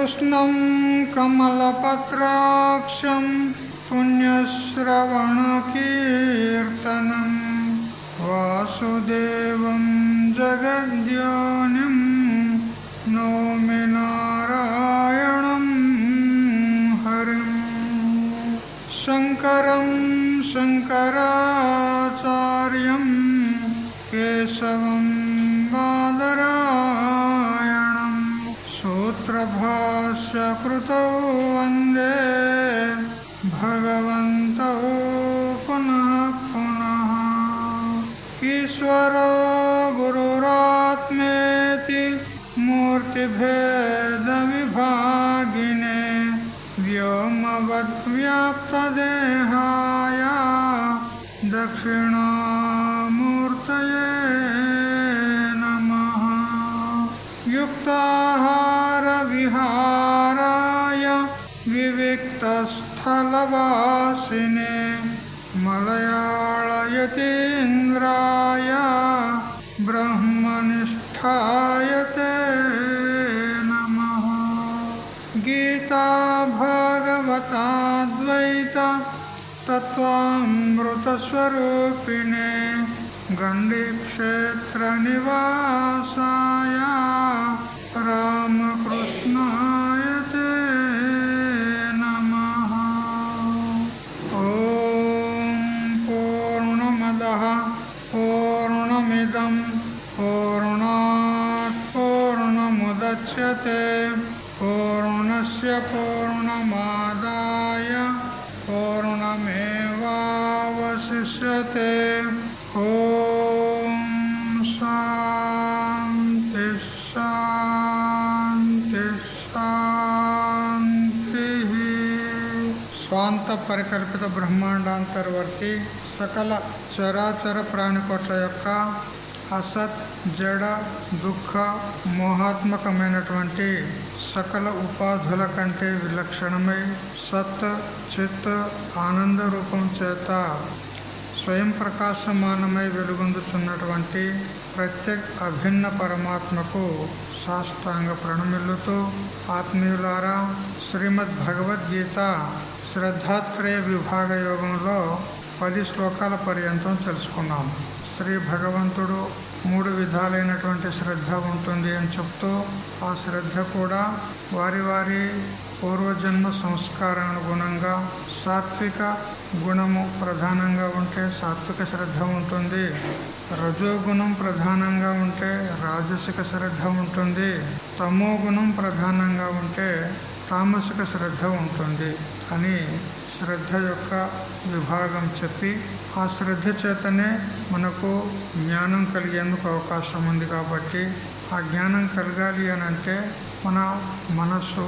कृष्णं कमलपत्राक्षं पुण्यश्रवणकीर्तनं वासुदेवं जगद्योनिं नौमि नारायणं हरिं। शङ्करं शङ्कराचार्यं केशवं बादरायणं सूत्रभाष्यकृतौ वन्दे भगवन्तौ पुनः पुनः। ईश्वरो गुरुरात्मेति मूर्तिभेदविभागिने व्योमवद्व्याप्तदेहाय दक्षिणामूर्तये नमः। युक्ताहारविहाराय विविक्तस्थलवासिने मलयाळयतीन्द्राय ब्रह्मनिष्ठाय ते नमः। गीता भागवताद्वैत तत्त्वामृतस्वरूपिणे गण्डीक्षेत्रनिवासाय रामकृष्णाय ते नमः। ॐ पूर्णमदः पूर्णमिदं पूर्णात् पूर्णमुदच्यते पूर्णस्य पूर्णमादाय पूर्णमेवावशिष्यते। ॐ शान्ति शान्ति शान्तिः। స్వాంత పరికల్పిత బ్రహ్మాండాంతర్వర్తి సకల చరాచర ప్రాణికోట్ల యొక్క అసత్ జడ దుఃఖ మోహాత్మకమైనటువంటి సకల ఉపాధుల కంటే విలక్షణమై సత్ చిత్ ఆనంద రూపం చేత స్వయం ప్రకాశమానమై వెలుగొందుచున్నటువంటి ప్రత్యేక్ అభిన్న పరమాత్మకు సాష్టాంగ ప్రణమిల్లుతూ ఆత్మీయులారా, శ్రీమద్ భగవద్గీత శ్రద్ధాత్రయ విభాగ యోగంలో 10 శ్లోకాల పర్యంతం తెలుసుకున్నాం. శ్రీ భగవంతుడు 3 విధాలైనటువంటి శ్రద్ధ ఉంటుంది అని చెప్తూ, ఆ శ్రద్ధ కూడా వారి వారి పూర్వజన్మ సంస్కారానుగుణంగా సాత్విక గుణము ప్రధానంగా ఉంటే సాత్విక శ్రద్ధ ఉంటుంది, రజోగుణం ప్రధానంగా ఉంటే రాజసిక శ్రద్ధ ఉంటుంది, తమో గుణం ప్రధానంగా ఉంటే తామసిక శ్రద్ధ ఉంటుంది అని శ్రద్ధ యొక్క విభాగం చెప్పి, ఆ శ్రద్ధ చేతనే మనకు జ్ఞానం కలిగేందుకు అవకాశం ఉంది. కాబట్టి ఆ జ్ఞానం కలగాలి అని అంటే మన మనస్సు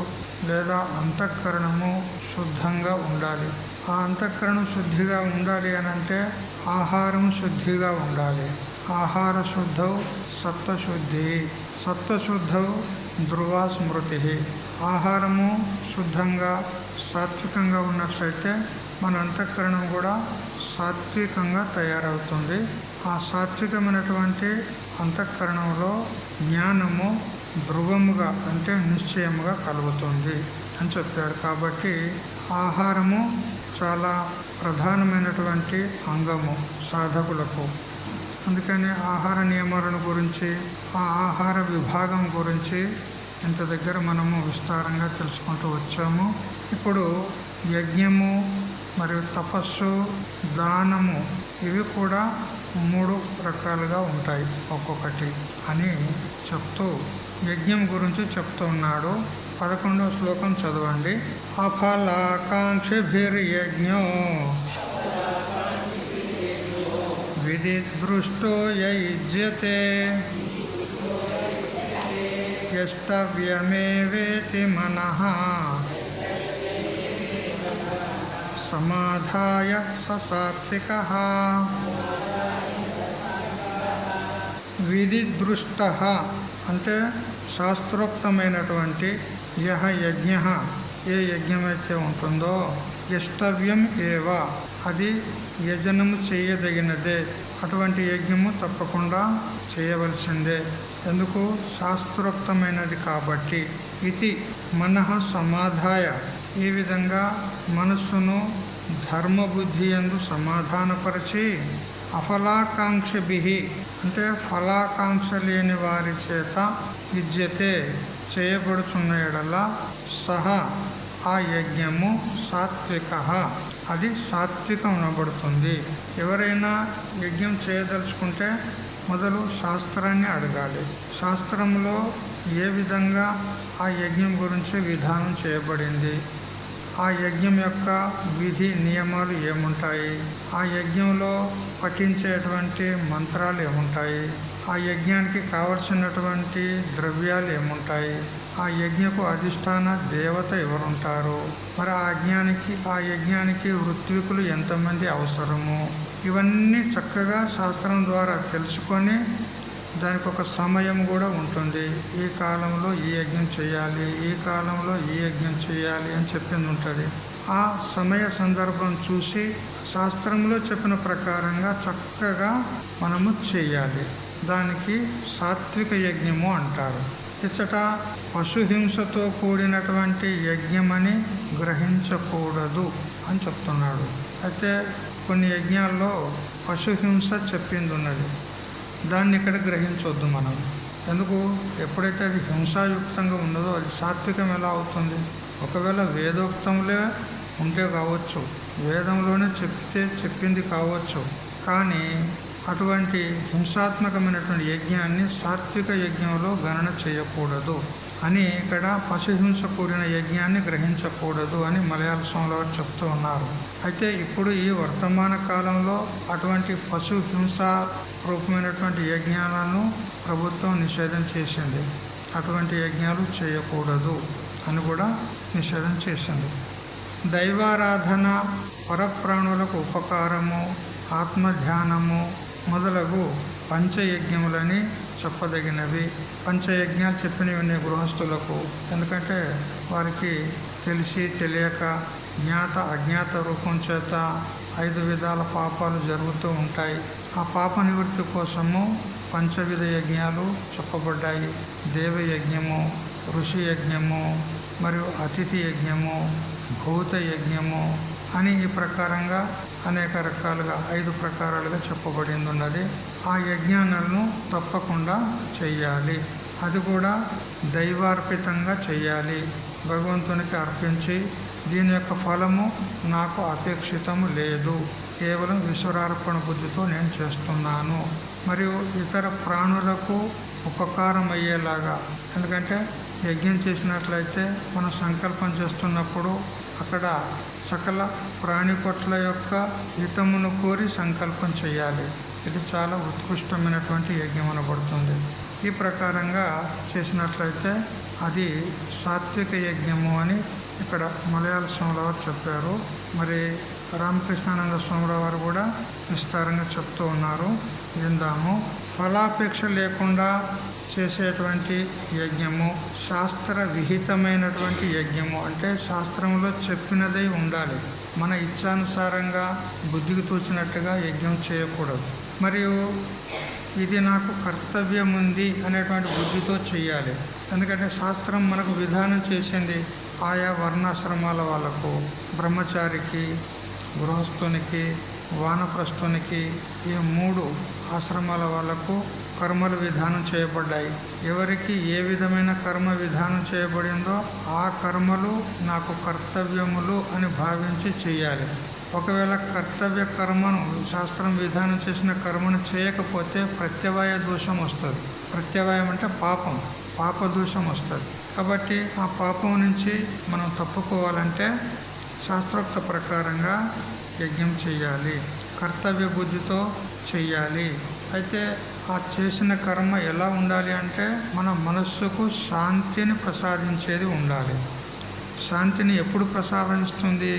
లేదా అంతఃకరణము శుద్ధంగా ఉండాలి. ఆ అంతఃకరణం శుద్ధిగా ఉండాలి అని అంటే ఆహారం శుద్ధిగా ఉండాలి. ఆహార శుద్ధౌ సత్వశుద్ధి, సత్వశుద్ధౌ ధ్రువా స్మృతి. ఆహారము శుద్ధంగా సాత్వికంగా ఉన్నట్లయితే మన అంతఃకరణం కూడా సాత్వికంగా తయారవుతుంది. ఆ సాత్వికమైనటువంటి అంతఃకరణంలో జ్ఞానము ధ్రువముగా అంటే నిశ్చయముగా కలుగుతుంది అని చెప్పాడు. కాబట్టి ఆహారము చాలా ప్రధానమైనటువంటి అంగము సాధకులకు. అందుకని ఆహార నియమాలను గురించి, ఆ ఆహార విభాగం గురించి ఇంత దగ్గర మనము విస్తారంగా తెలుసుకుంటూ వచ్చాము. ఇప్పుడు యజ్ఞము మరియు తపస్సు, దానము ఇవి కూడా 3 రకాలుగా ఉంటాయి ఒక్కొక్కటి అని చెప్తూ యజ్ఞం గురించి చెప్తూ ఉన్నాడు. 11వ శ్లోకం చదవండి. అఫలాకాంక్షిభిర్యజ్ఞో విధిదృష్టో యయుజ్యతే యస్తవ్యమేవేతి మనః సమాధాయ స సాత్వికః. విధిదృష్టః అంటే శాస్త్రోక్తమైనటువంటి యః యజ్ఞః, ఏ యజ్ఞమైతే ఉంటుందో, యష్టవ్యం ఏవ అది యజనము చేయదగినదే, అటువంటి యజ్ఞము తప్పకుండా చేయవలసిందే. ఎందుకు? శాస్త్రోక్తమైనది కాబట్టి. ఇది మనః సమాధాయ, ఈ విధంగా మనస్సును ధర్మబుద్ధి యందు సమాధానపరిచి అఫలాకాంక్షభి, అంటే ఫలాకాంక్ష లేని వారి చేత విద్యతే చేయబడుచున్న ఎడల సహ ఆ యజ్ఞము సాత్విక, అది సాత్వికం అనబడుతుంది. ఎవరైనా యజ్ఞం చేయదలుచుకుంటే మొదలు శాస్త్రాన్ని అడగాలి. శాస్త్రంలో ఏ విధంగా ఆ యజ్ఞం గురించి విధానం చేయబడింది, ఆ యజ్ఞం యొక్క విధి నియమాలు ఏముంటాయి, ఆ యజ్ఞంలో పఠించేటువంటి మంత్రాలు ఏముంటాయి, ఆ యజ్ఞానికి కావలసినటువంటి ద్రవ్యాలు ఏముంటాయి, ఆ యజ్ఞకు అధిష్టాన దేవత ఎవరుంటారు, మరి ఆ యజ్ఞానికి ఋత్వికులు ఎంతమంది అవసరము, ఇవన్నీ చక్కగా శాస్త్రం ద్వారా తెలుసుకొని దానికి ఒక సమయం కూడా ఉంటుంది. ఈ కాలంలో ఈ యజ్ఞం చేయాలి, ఈ కాలంలో ఈ యజ్ఞం చేయాలి అని చెప్పింది ఉంటుంది. ఆ సమయ సందర్భం చూసి శాస్త్రంలో చెప్పిన ప్రకారంగా చక్కగా మనము చేయాలి. దానికి సాత్విక యజ్ఞము అంటారు. ఇచ్చట పశుహింసతో కూడినటువంటి యజ్ఞమని గ్రహించకూడదు అని చెప్తున్నాడు. అయితే కొన్ని యజ్ఞాల్లో పశుహింస చెప్పింది ఉన్నది, దాన్ని ఇక్కడ గ్రహించవద్దు మనం. ఎందుకు? ఎప్పుడైతే అది హింసాయుక్తంగా ఉన్నదో అది సాత్వికం ఎలా అవుతుంది? ఒకవేళ వేదోక్తంలో ఉంటే కావచ్చు, వేదంలోనే చెప్పింది కావచ్చు, కానీ అటువంటి హింసాత్మకమైనటువంటి యజ్ఞాన్ని సాత్విక యజ్ఞంలో గణన చేయకూడదు అని ఇక్కడ పశుహింస కూడిన యజ్ఞాన్ని గ్రహించకూడదు అని మలయాళ స్వాముల వారు చెప్తూ ఉన్నారు. అయితే ఇప్పుడు ఈ వర్తమాన కాలంలో అటువంటి పశుహింస రూపమైనటువంటి యజ్ఞాలను ప్రభుత్వం నిషేధం చేసింది. అటువంటి యజ్ఞాలు చేయకూడదు అని కూడా నిషేధం చేసింది. దైవారాధన, పరప్రాణులకు ఉపకారము, ఆత్మధ్యానము మొదలగు పంచయజ్ఞములని చెప్పదగినవి. పంచయజ్ఞాలు చెప్పినవి ఉన్నాయి గృహస్థులకు. ఎందుకంటే వారికి తెలిసి తెలియక జ్ఞాత అజ్ఞాత రూపం చేత 5 విధాల పాపాలు జరుగుతూ ఉంటాయి. ఆ పాప నివృత్తి కోసము పంచవిధ యజ్ఞాలు చెప్పబడ్డాయి. దేవయజ్ఞము, ఋషి యజ్ఞము, మరియు అతిథి యజ్ఞము, భూత యజ్ఞము అని ఈ ప్రకారంగా అనేక రకాలుగా 5 ప్రకారాలుగా చెప్పబడింది ఉన్నది. ఆ యజ్ఞాలను తప్పకుండా చెయ్యాలి. అది కూడా దైవార్పితంగా చెయ్యాలి, భగవంతునికి అర్పించి దీని యొక్క ఫలము నాకు అపేక్షితము లేదు, కేవలం ఈశ్వరార్పణ బుద్ధితో నేను చేస్తున్నాను, మరియు ఇతర ప్రాణులకు ఉపకారం అయ్యేలాగా. ఎందుకంటే యజ్ఞం చేసినట్లయితే మనం సంకల్పం చేస్తున్నప్పుడు అక్కడ సకల ప్రాణికొట్ల యొక్క హితమును కోరి సంకల్పం చేయాలి. ఇది చాలా ఉత్కృష్టమైనటువంటి యజ్ఞం అనబడుతుంది. ఈ ప్రకారంగా చేసినట్లయితే అది సాత్విక యజ్ఞము అని ఇక్కడ మలయాళ స్వాముల వారు చెప్పారు. మరి రామకృష్ణానంద స్వాముల వారు కూడా విస్తారంగా చెప్తూ ఉన్నారు, విందాము. ఫలాపేక్ష లేకుండా చేసేటువంటి యజ్ఞము శాస్త్ర విహితమైనటువంటి యజ్ఞము, అంటే శాస్త్రంలో చెప్పినదై ఉండాలి. మన ఇచ్ఛానుసారంగా బుద్ధికి తోచినట్టుగా యజ్ఞం చేయకూడదు. మరియు ఇది నాకు కర్తవ్యం ఉంది అనేటువంటి బుద్ధితో చేయాలి. ఎందుకంటే శాస్త్రం మనకు విధానం చేసింది ఆయా వర్ణాశ్రమాల వాళ్ళకు, బ్రహ్మచారికి, గృహస్థునికి, వానప్రస్థునికి, ఈ 3 ఆశ్రమాల వాళ్లకు కర్మలు విధానం చేయబడ్డాయి. ఎవరికి ఏ విధమైన కర్మ విధానం చేయబడిందో ఆ కర్మలు నాకు కర్తవ్యములు అని భావించి చేయాలి. ఒకవేళ కర్తవ్య కర్మను శాస్త్రం విధానం చేసిన కర్మను చేయకపోతే ప్రత్యవాయ దోషం వస్తుంది. ప్రత్యవాయం అంటే పాప దోషం వస్తుంది. కాబట్టి ఆ పాపం నుంచి మనం తప్పుకోవాలంటే శాస్త్రోక్త ప్రకారంగా యజ్ఞం చేయాలి, కర్తవ్య బుద్ధితో చెయ్యాలి. అయితే ఆ చేసిన కర్మ ఎలా ఉండాలి అంటే మన మనస్సుకు శాంతిని ప్రసాదించేది ఉండాలి. శాంతిని ఎప్పుడు ప్రసాదిస్తుంది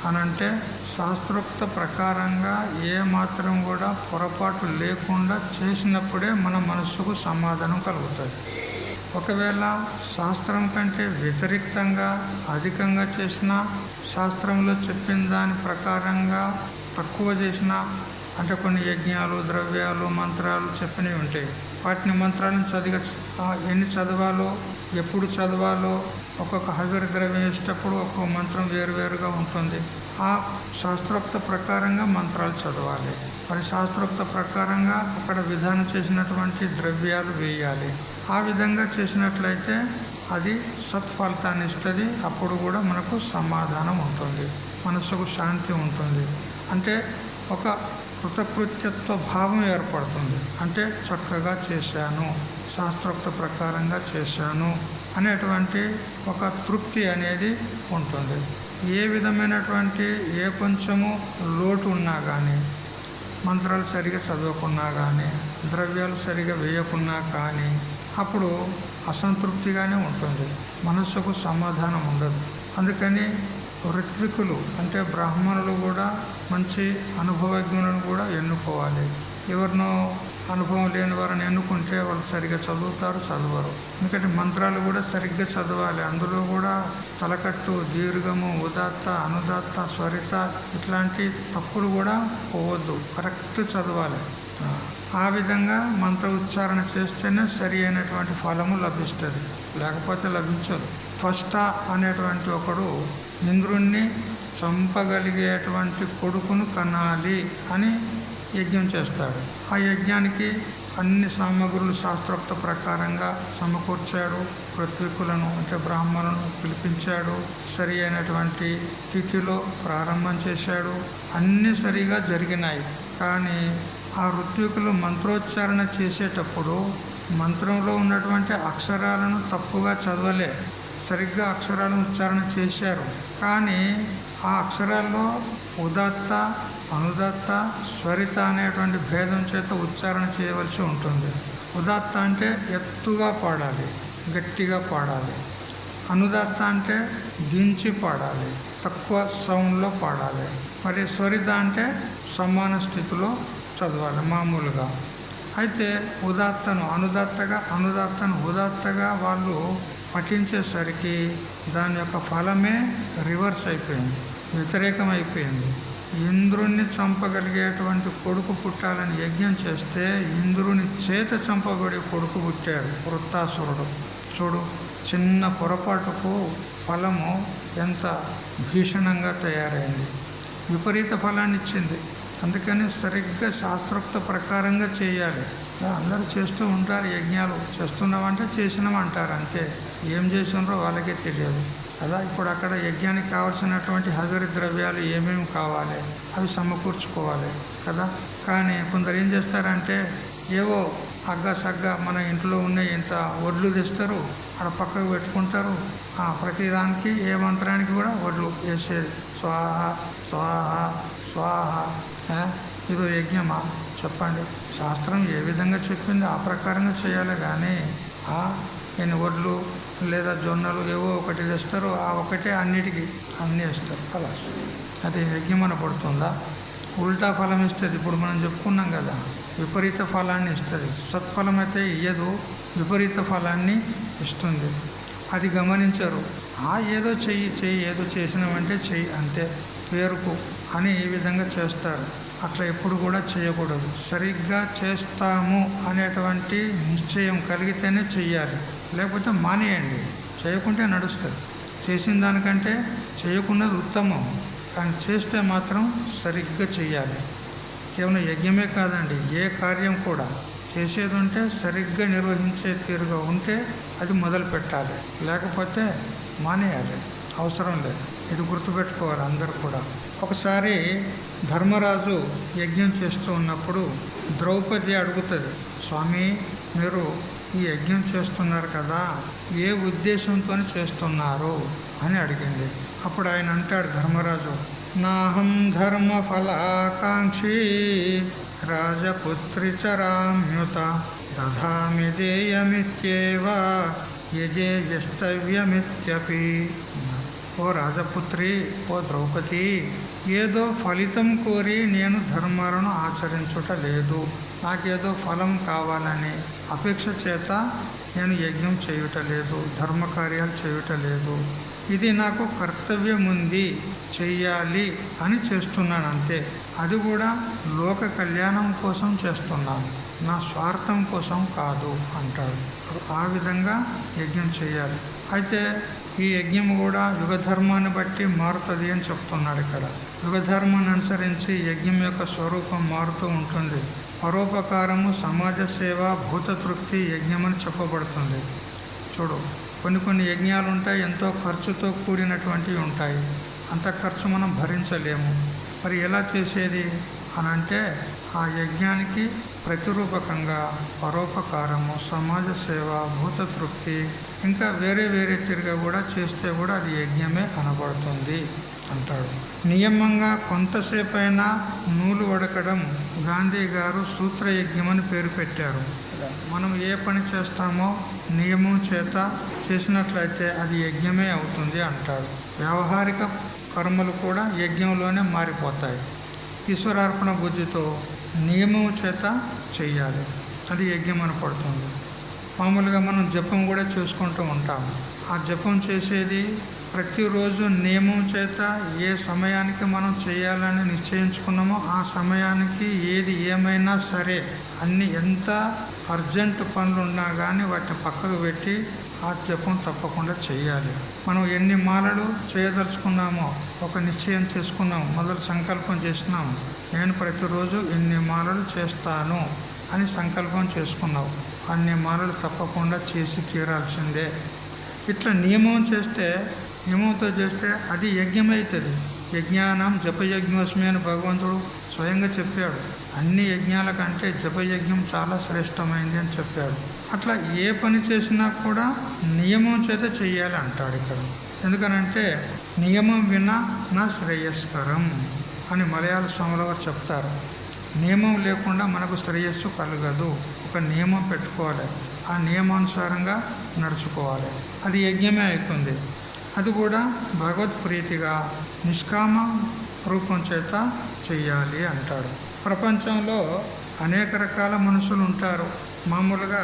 అనంటే శాస్త్రోక్త ప్రకారంగా ఏ మాత్రం కూడా పొరపాటు లేకుండా చేసినప్పుడే మన మనస్సుకు సమాధానం కలుగుతుంది. ఒకవేళ శాస్త్రం కంటే వ్యతిరేక్తంగా అధికంగా చేసినా, శాస్త్రంలో చెప్పిన దాని ప్రకారంగా తక్కువ చేసినా, అంటే కొన్ని యజ్ఞాలు, ద్రవ్యాలు, మంత్రాలు చెప్పినవి ఉంటాయి. వాటిని మంత్రాలను ఎన్ని చదవాలో ఎప్పుడు చదవాలో ఒక్కొక్క హవిర్ ద్రవ్యం వేసేటప్పుడు ఒక్కొక్క మంత్రం వేరువేరుగా ఉంటుంది. ఆ శాస్త్రోక్త ప్రకారంగా మంత్రాలు చదవాలి. మరి శాస్త్రోక్త ప్రకారంగా అక్కడ విధానం చేసినటువంటి ద్రవ్యాలు వేయాలి. ఆ విధంగా చేసినట్లయితే అది సత్ఫలితాన్ని ఇస్తుంది. అప్పుడు కూడా మనకు సమాధానం ఉంటుంది, మనసుకు శాంతి ఉంటుంది. అంటే ఒక కృతకృత్యత్వ భావం ఏర్పడుతుంది. అంటే చక్కగా చేశాను, శాస్త్రోక్త ప్రకారంగా చేశాను అనేటువంటి ఒక తృప్తి అనేది ఉంటుంది. ఏ విధమైనటువంటి ఏ కొంచెము లోటు ఉన్నా కానీ, మంత్రాలు సరిగా చదవకున్నా కానీ, ద్రవ్యాలు సరిగా వేయకున్నా కానీ అప్పుడు అసంతృప్తిగానే ఉంటుంది, మనస్సుకు సమాధానం ఉండదు. అందుకని ఋత్వికులు అంటే బ్రాహ్మణులు కూడా మంచి అనుభవజ్ఞులను కూడా ఎన్నుకోవాలి. ఎవరినో అనుభవం లేని వారిని ఎన్నుకుంటే వాళ్ళు సరిగ్గా చదువుతారు, చదవరు. ఎందుకంటే మంత్రాలు కూడా సరిగ్గా చదవాలి. అందులో కూడా తలకట్టు, దీర్ఘము, ఉదాత్త, అనుదాత్త, స్వరిత ఇట్లాంటి తప్పులు కూడా పోవద్దు, కరెక్ట్ చదవాలి. ఆ విధంగా మంత్ర ఉచ్చారణ చేస్తేనే సరి అయినటువంటి ఫలము లభిస్తుంది, లేకపోతే లభించదు. త్వష్ట అనేటువంటి ఒకడు ఇంద్రుణ్ణి చంపగలిగేటువంటి కొడుకును కనాలి అని యజ్ఞం చేస్తాడు. ఆ యజ్ఞానికి అన్ని సామగ్రులు శాస్త్రోక్త ప్రకారంగా సమకూర్చాడు. ఋత్వికులను అంటే బ్రాహ్మణులను పిలిపించాడు. సరి అయినటువంటి తిథిలో ప్రారంభం చేశాడు. అన్నీ సరిగా జరిగినాయి. కానీ ఆ ఋత్వికులు మంత్రోచ్చారణ చేసేటప్పుడు మంత్రంలో ఉన్నటువంటి అక్షరాలను తప్పుగా చదవలే, సరిగ్గా అక్షరాలను ఉచ్చారణ చేశారు. కానీ ఆ అక్షరాల్లో ఉదాత్త, అనుదాత్త, స్వరిత అనేటువంటి భేదం చేత ఉచ్చారణ చేయవలసి ఉంటుంది. ఉదాత్త అంటే ఎత్తుగా పాడాలి, గట్టిగా పాడాలి. అనుదాత్త అంటే దించి పాడాలి, తక్కువ సౌండ్లో పాడాలి. మరి స్వరిత అంటే సమాన స్థితిలో చదవాలి మామూలుగా. అయితే ఉదాత్తను అనుదాత్తగా, అనుదాత్తను ఉదాత్తగా వాళ్ళు పఠించేసరికి దాని యొక్క ఫలమే రివర్స్ అయిపోయింది, వ్యతిరేకం అయిపోయింది. ఇంద్రుణ్ణి చంపగలిగేటువంటి కొడుకు పుట్టాలని యజ్ఞం చేస్తే ఇంద్రుని చేత చంపబడే కొడుకు పుట్టాడు, వృత్తాసురుడు. చూడు, చిన్న పొరపాటుకు ఫలము ఎంత భీషణంగా తయారైంది, విపరీత ఫలాన్ని ఇచ్చింది. అందుకని సరిగ్గా శాస్త్రోక్త ప్రకారంగా చేయాలి. అందరూ చేస్తూ ఉంటారు, యజ్ఞాలు చేస్తున్నామంటే చేసినామంటారు, అంతే. ఏం చేసినారో వాళ్ళకే తెలియదు కదా. ఇప్పుడు అక్కడ యజ్ఞానికి కావాల్సినటువంటి హవిరి ద్రవ్యాలు ఏమేమి కావాలి అవి సమకూర్చుకోవాలి కదా. కానీ కొందరు ఏం చేస్తారంటే ఏవో అగ్గసగ్గా మన ఇంట్లో ఉన్న ఇంత వడ్లు తెస్తారు, అక్కడ పక్కకు పెట్టుకుంటారు. ప్రతిదానికి ఏ మంత్రానికి కూడా వడ్లు వేసేది, స్వాహ స్వాహ స్వాహ. ఇదో యజ్ఞమా చెప్పండి? శాస్త్రం ఏ విధంగా చెప్పింది ఆ ప్రకారంగా చేయాలి. కానీ ఎన్ని వడ్లు లేదా జొన్నలు ఏవో ఒకటి తెస్తారు, ఆ ఒకటే అన్నిటికీ అన్నీ వేస్తారు, కలాస్. అది యజ్ఞం అనబడుతుందా? ఉల్టా ఫలం ఇస్తుంది. ఇప్పుడు మనం చెప్పుకున్నాం కదా, విపరీత ఫలాన్ని ఇస్తుంది. సత్ఫలం అయితే ఇయ్యదు, విపరీత ఫలాన్ని ఇస్తుంది. అది గమనించరు. ఏదో చెయ్యి ఏదో చేసినామంటే చెయ్యి అంతే, పేరుకు అని ఈ విధంగా చేస్తారు. అట్లా ఎప్పుడు కూడా చేయకూడదు. సరిగ్గా చేస్తాము అనేటువంటి నిశ్చయం కలిగితేనే చెయ్యాలి, లేకపోతే మానేయండి. చేయకుంటే నడుస్తుంది. చేసిన దానికంటే చేయకున్నది ఉత్తమం, కానీ చేస్తే మాత్రం సరిగ్గా చెయ్యాలి. కేవలం యజ్ఞమే కాదండి, ఏ కార్యం కూడా చేసేది ఉంటే సరిగ్గా నిర్వహించే తీరుగా ఉంటే అది మొదలు పెట్టాలి, లేకపోతే మానేయాలి, అవసరం లేదు. ఇది గుర్తుపెట్టుకోవాలి అందరూ కూడా. ఒకసారి ధర్మరాజు యజ్ఞం చేస్తూ ఉన్నప్పుడు ద్రౌపది అడుగుతుంది, స్వామి మీరు ఈ యజ్ఞం చేస్తున్నారు కదా, ఏ ఉద్దేశంతో చేస్తున్నారు అని అడిగింది. అప్పుడు ఆయన అంటాడు ధర్మరాజు, నాహం ధర్మ ఫలాకాంక్షి రాజపుత్రి చరామ్యుత దధామి దేయమిత్యేవ యజే యష్టవ్యమిత్యపి. ఓ రాజపుత్రి, ఓ ద్రౌపది, ఏదో ఫలితం కోరి నేను ధర్మాలను ఆచరించుట లేదు. నాకేదో ఫలం కావాలని అపేక్ష చేత నేను యజ్ఞం చేయుట లేదు, ధర్మకార్యాలు చేయుట లేదు. ఇది నాకు కర్తవ్యం ఉంది, చెయ్యాలి అని చేస్తున్నాను అంతే. అది కూడా లోక కళ్యాణం కోసం చేస్తున్నాను. నా స్వార్థం కోసం కాదు అంటాడు. ఆ విధంగా యజ్ఞం చేయాలి. అయితే ఈ యజ్ఞం కూడా యుగధర్మాన్ని బట్టి మారుతుంది అని చెప్తున్నాడు ఇక్కడ. యుగధర్మాన్ని అనుసరించి యజ్ఞం యొక్క స్వరూపం మారుతూ ఉంటుంది. పరోపకారము, సమాజ సేవ, భూతతృప్తి యజ్ఞం అని చెప్పబడుతుంది. చూడు, కొన్ని యజ్ఞాలు ఉంటాయి, ఎంతో ఖర్చుతో కూడినటువంటివి ఉంటాయి. అంత ఖర్చు మనం భరించలేము. మరి ఎలా చేసేది అని అంటే ఆ యజ్ఞానికి ప్రతిరూపకంగా పరోపకారము, సమాజ సేవ, భూతతృప్తి ఇంకా వేరే తిరిగా కూడా చేస్తే కూడా అది యజ్ఞమే అనబడుతుంది అంటాడు. నియమంగా కొంతసేపైనా నూలు వడకడం గాంధీ గారు సూత్రయజ్ఞం అని పేరు పెట్టారు. మనం ఏ పని చేస్తామో నియమం చేత చేసినట్లయితే అది యజ్ఞమే అవుతుంది అంటాడు. వ్యావహారిక కర్మలు కూడా యజ్ఞంలోనే మారిపోతాయి. ఈశ్వరార్పణ బుద్ధితో నియమం చేత చెయ్యాలి, అది యజ్ఞం అని పడుతుంది. మామూలుగా మనం జపం కూడా చేసుకుంటూ ఉంటాము. ఆ జపం చేసేది ప్రతిరోజు నియమం చేత ఏ సమయానికి మనం చేయాలని నిశ్చయించుకున్నామో ఆ సమయానికి ఏది ఏమైనా సరే అన్ని ఎంత అర్జెంట్ పనులు ఉన్నా కానీ వాటిని పక్కకు పెట్టి ఆ జపం తప్పకుండా చేయాలి. మనం ఎన్ని మాలలు చేయదలుచుకున్నామో ఒక నిశ్చయం చేసుకున్నాము, మొదలు సంకల్పం చేసినాము, నేను ప్రతిరోజు ఇన్ని మాలలు చేస్తాను అని సంకల్పం చేసుకున్నావు, అన్ని మాలలు తప్పకుండా చేసి తీరాల్సిందే. ఇట్లా నియమం చేస్తే, నియమంతో చేస్తే అది యజ్ఞమవుతుంది. యజ్ఞానం జపయజ్ఞోస్మి అని భగవంతుడు స్వయంగా చెప్పాడు. అన్ని యజ్ఞాల కంటే జపయజ్ఞం చాలా శ్రేష్టమైంది అని చెప్పాడు. అట్లా ఏ పని చేసినా కూడా నియమం చేత చెయ్యాలి అంటాడు ఇక్కడ. ఎందుకనంటే నియమం వినా నా శ్రేయస్కరం అని మలయాళ స్వాముల వారు చెప్తారు. నియమం లేకుండా మనకు శ్రేయస్సు కలగదు. ఒక నియమం పెట్టుకోవాలి, ఆ నియమానుసారంగా నడుచుకోవాలి, అది యజ్ఞమే అవుతుంది. అది కూడా భగవత్ ప్రీతిగా నిష్కామ రూపం చేత చెయ్యాలి అంటాడు. ప్రపంచంలో అనేక రకాల మనుషులు ఉంటారు. మామూలుగా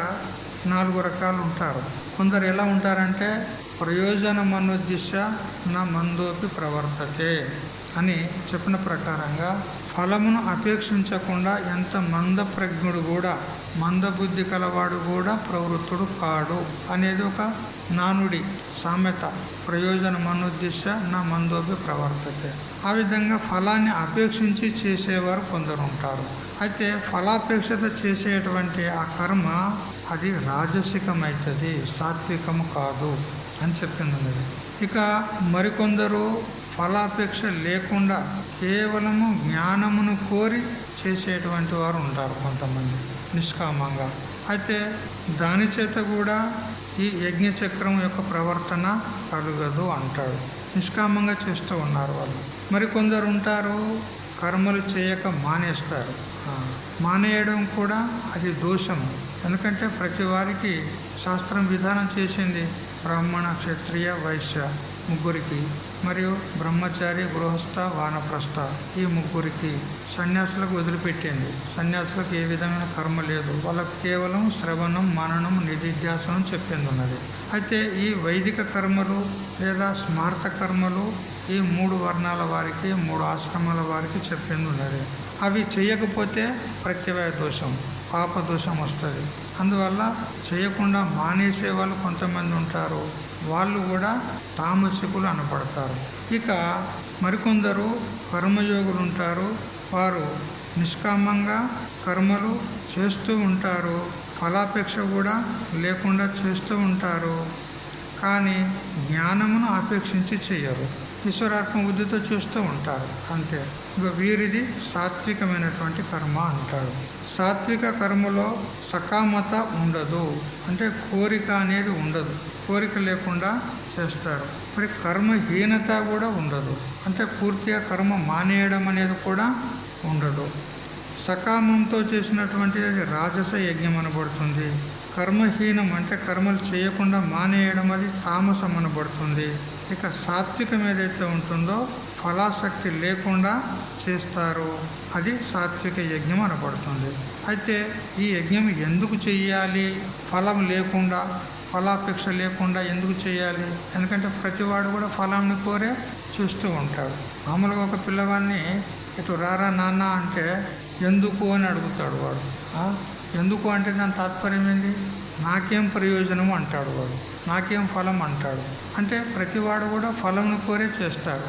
4 రకాలు ఉంటారు. కొందరు ఎలా ఉంటారంటే ప్రయోజనమనుద్దిశ్య నా మందోపి ప్రవర్తతే అని చెప్పిన ప్రకారంగా ఫలమును అపేక్షించకుండా ఎంత మందప్రజ్ఞుడు కూడా, మందబుద్ధి కలవాడు కూడా ప్రవృత్తుడు కాడు అనేది ఒక నానుడి సామెత. ప్రయోజనమనుద్దిశ్య నా మందోపి ప్రవర్తతే. ఆ విధంగా ఫలాన్ని అపేక్షించి చేసేవారు కొందరు ఉంటారు. అయితే ఫలాపేక్షత చేసేటువంటి ఆ కర్మ అది రాజసికమవుతుంది, సాత్వికము కాదు అని చెప్పింది. ఇక మరికొందరు ఫలాపేక్ష లేకుండా కేవలము జ్ఞానమును కోరి చేసేటువంటి వారు ఉంటారు కొంతమంది నిష్కామంగా. అయితే దాని చేత కూడా ఈ యజ్ఞచక్రం యొక్క ప్రవర్తన కలుగదు అంటాడు. నిష్కామంగా చేస్తూ ఉన్నారు వాళ్ళు. మరికొందరు ఉంటారు కర్మలు చేయక మానేస్తారు. మానేయడం కూడా అది దోషము. ఎందుకంటే ప్రతి వారికి శాస్త్రం విధానం చేసింది బ్రాహ్మణ, క్షత్రియ, వైశ్య ముగ్గురికి, మరియు బ్రహ్మచారి, గృహస్థ, వానప్రస్థ ఈ ముగ్గురికి. సన్యాసులకు వదిలిపెట్టింది. సన్యాసులకు ఏ విధమైన కర్మ లేదు, వాళ్ళకు కేవలం శ్రవణం, మననం, నిధిధ్యాసనం చెప్పింది ఉన్నది. అయితే ఈ వైదిక కర్మలు లేదా స్మార్త కర్మలు ఈ 3 వర్ణాల వారికి, 3 ఆశ్రమాల వారికి చెప్పింది ఉన్నది. అవి చేయకపోతే ప్రత్యవాయ దోషం, పాప దోషం వస్తుంది. అందువల్ల చేయకుండా మానేసే వాళ్ళు కొంతమంది ఉంటారు. వాళ్ళు కూడా తామసికులు అనపడతారు. ఇక మరికొందరు కర్మయోగులు ఉంటారు. వారు నిష్కామంగా కర్మలు చేస్తూ ఉంటారు, ఫలాపేక్ష కూడా లేకుండా చేస్తూ ఉంటారు. కానీ జ్ఞానమును ఆపేక్షించి చేయరు, ఈశ్వరార్పణ బుద్ధితో చేస్తూ ఉంటారు అంతే. ఇక వీరిది సాత్వికమైనటువంటి కర్మ అంటాడు. సాత్విక కర్మలో సకామత ఉండదు, అంటే కోరిక అనేది ఉండదు, కోరిక లేకుండా చేస్తారు. మరి కర్మహీనత కూడా ఉండదు, అంటే పూర్తిగా కర్మ మానేయడం అనేది కూడా ఉండదు. సకామంతో చేసినటువంటిది అది రాజస యజ్ఞం అనబడుతుంది. కర్మహీనం అంటే కర్మలు చేయకుండా మానేయడం అది తామసం అనబడుతుంది. ఇక సాత్వికం ఏదైతే ఉంటుందో ఫలాసక్తి లేకుండా చేస్తారు, అది సాత్విక యజ్ఞం అనబడుతుంది. అయితే ఈ యజ్ఞం ఎందుకు చెయ్యాలి? ఫలం లేకుండా, ఫలాపేక్ష లేకుండా ఎందుకు చేయాలి? ఎందుకంటే ప్రతివాడు కూడా ఫలాన్ని కోరే చేస్తూ ఉంటాడు. మామూలుగా ఒక పిల్లవాడిని ఇటు రారా నాన్న అంటే ఎందుకు అని అడుగుతాడు వాడు. ఎందుకు అంటే దాని తాత్పర్యం ఏంది? నాకేం ప్రయోజనము అంటాడు వాడు, నాకేం ఫలం అంటాడు. అంటే ప్రతివాడు కూడా ఫలంను కోరే చేస్తారు.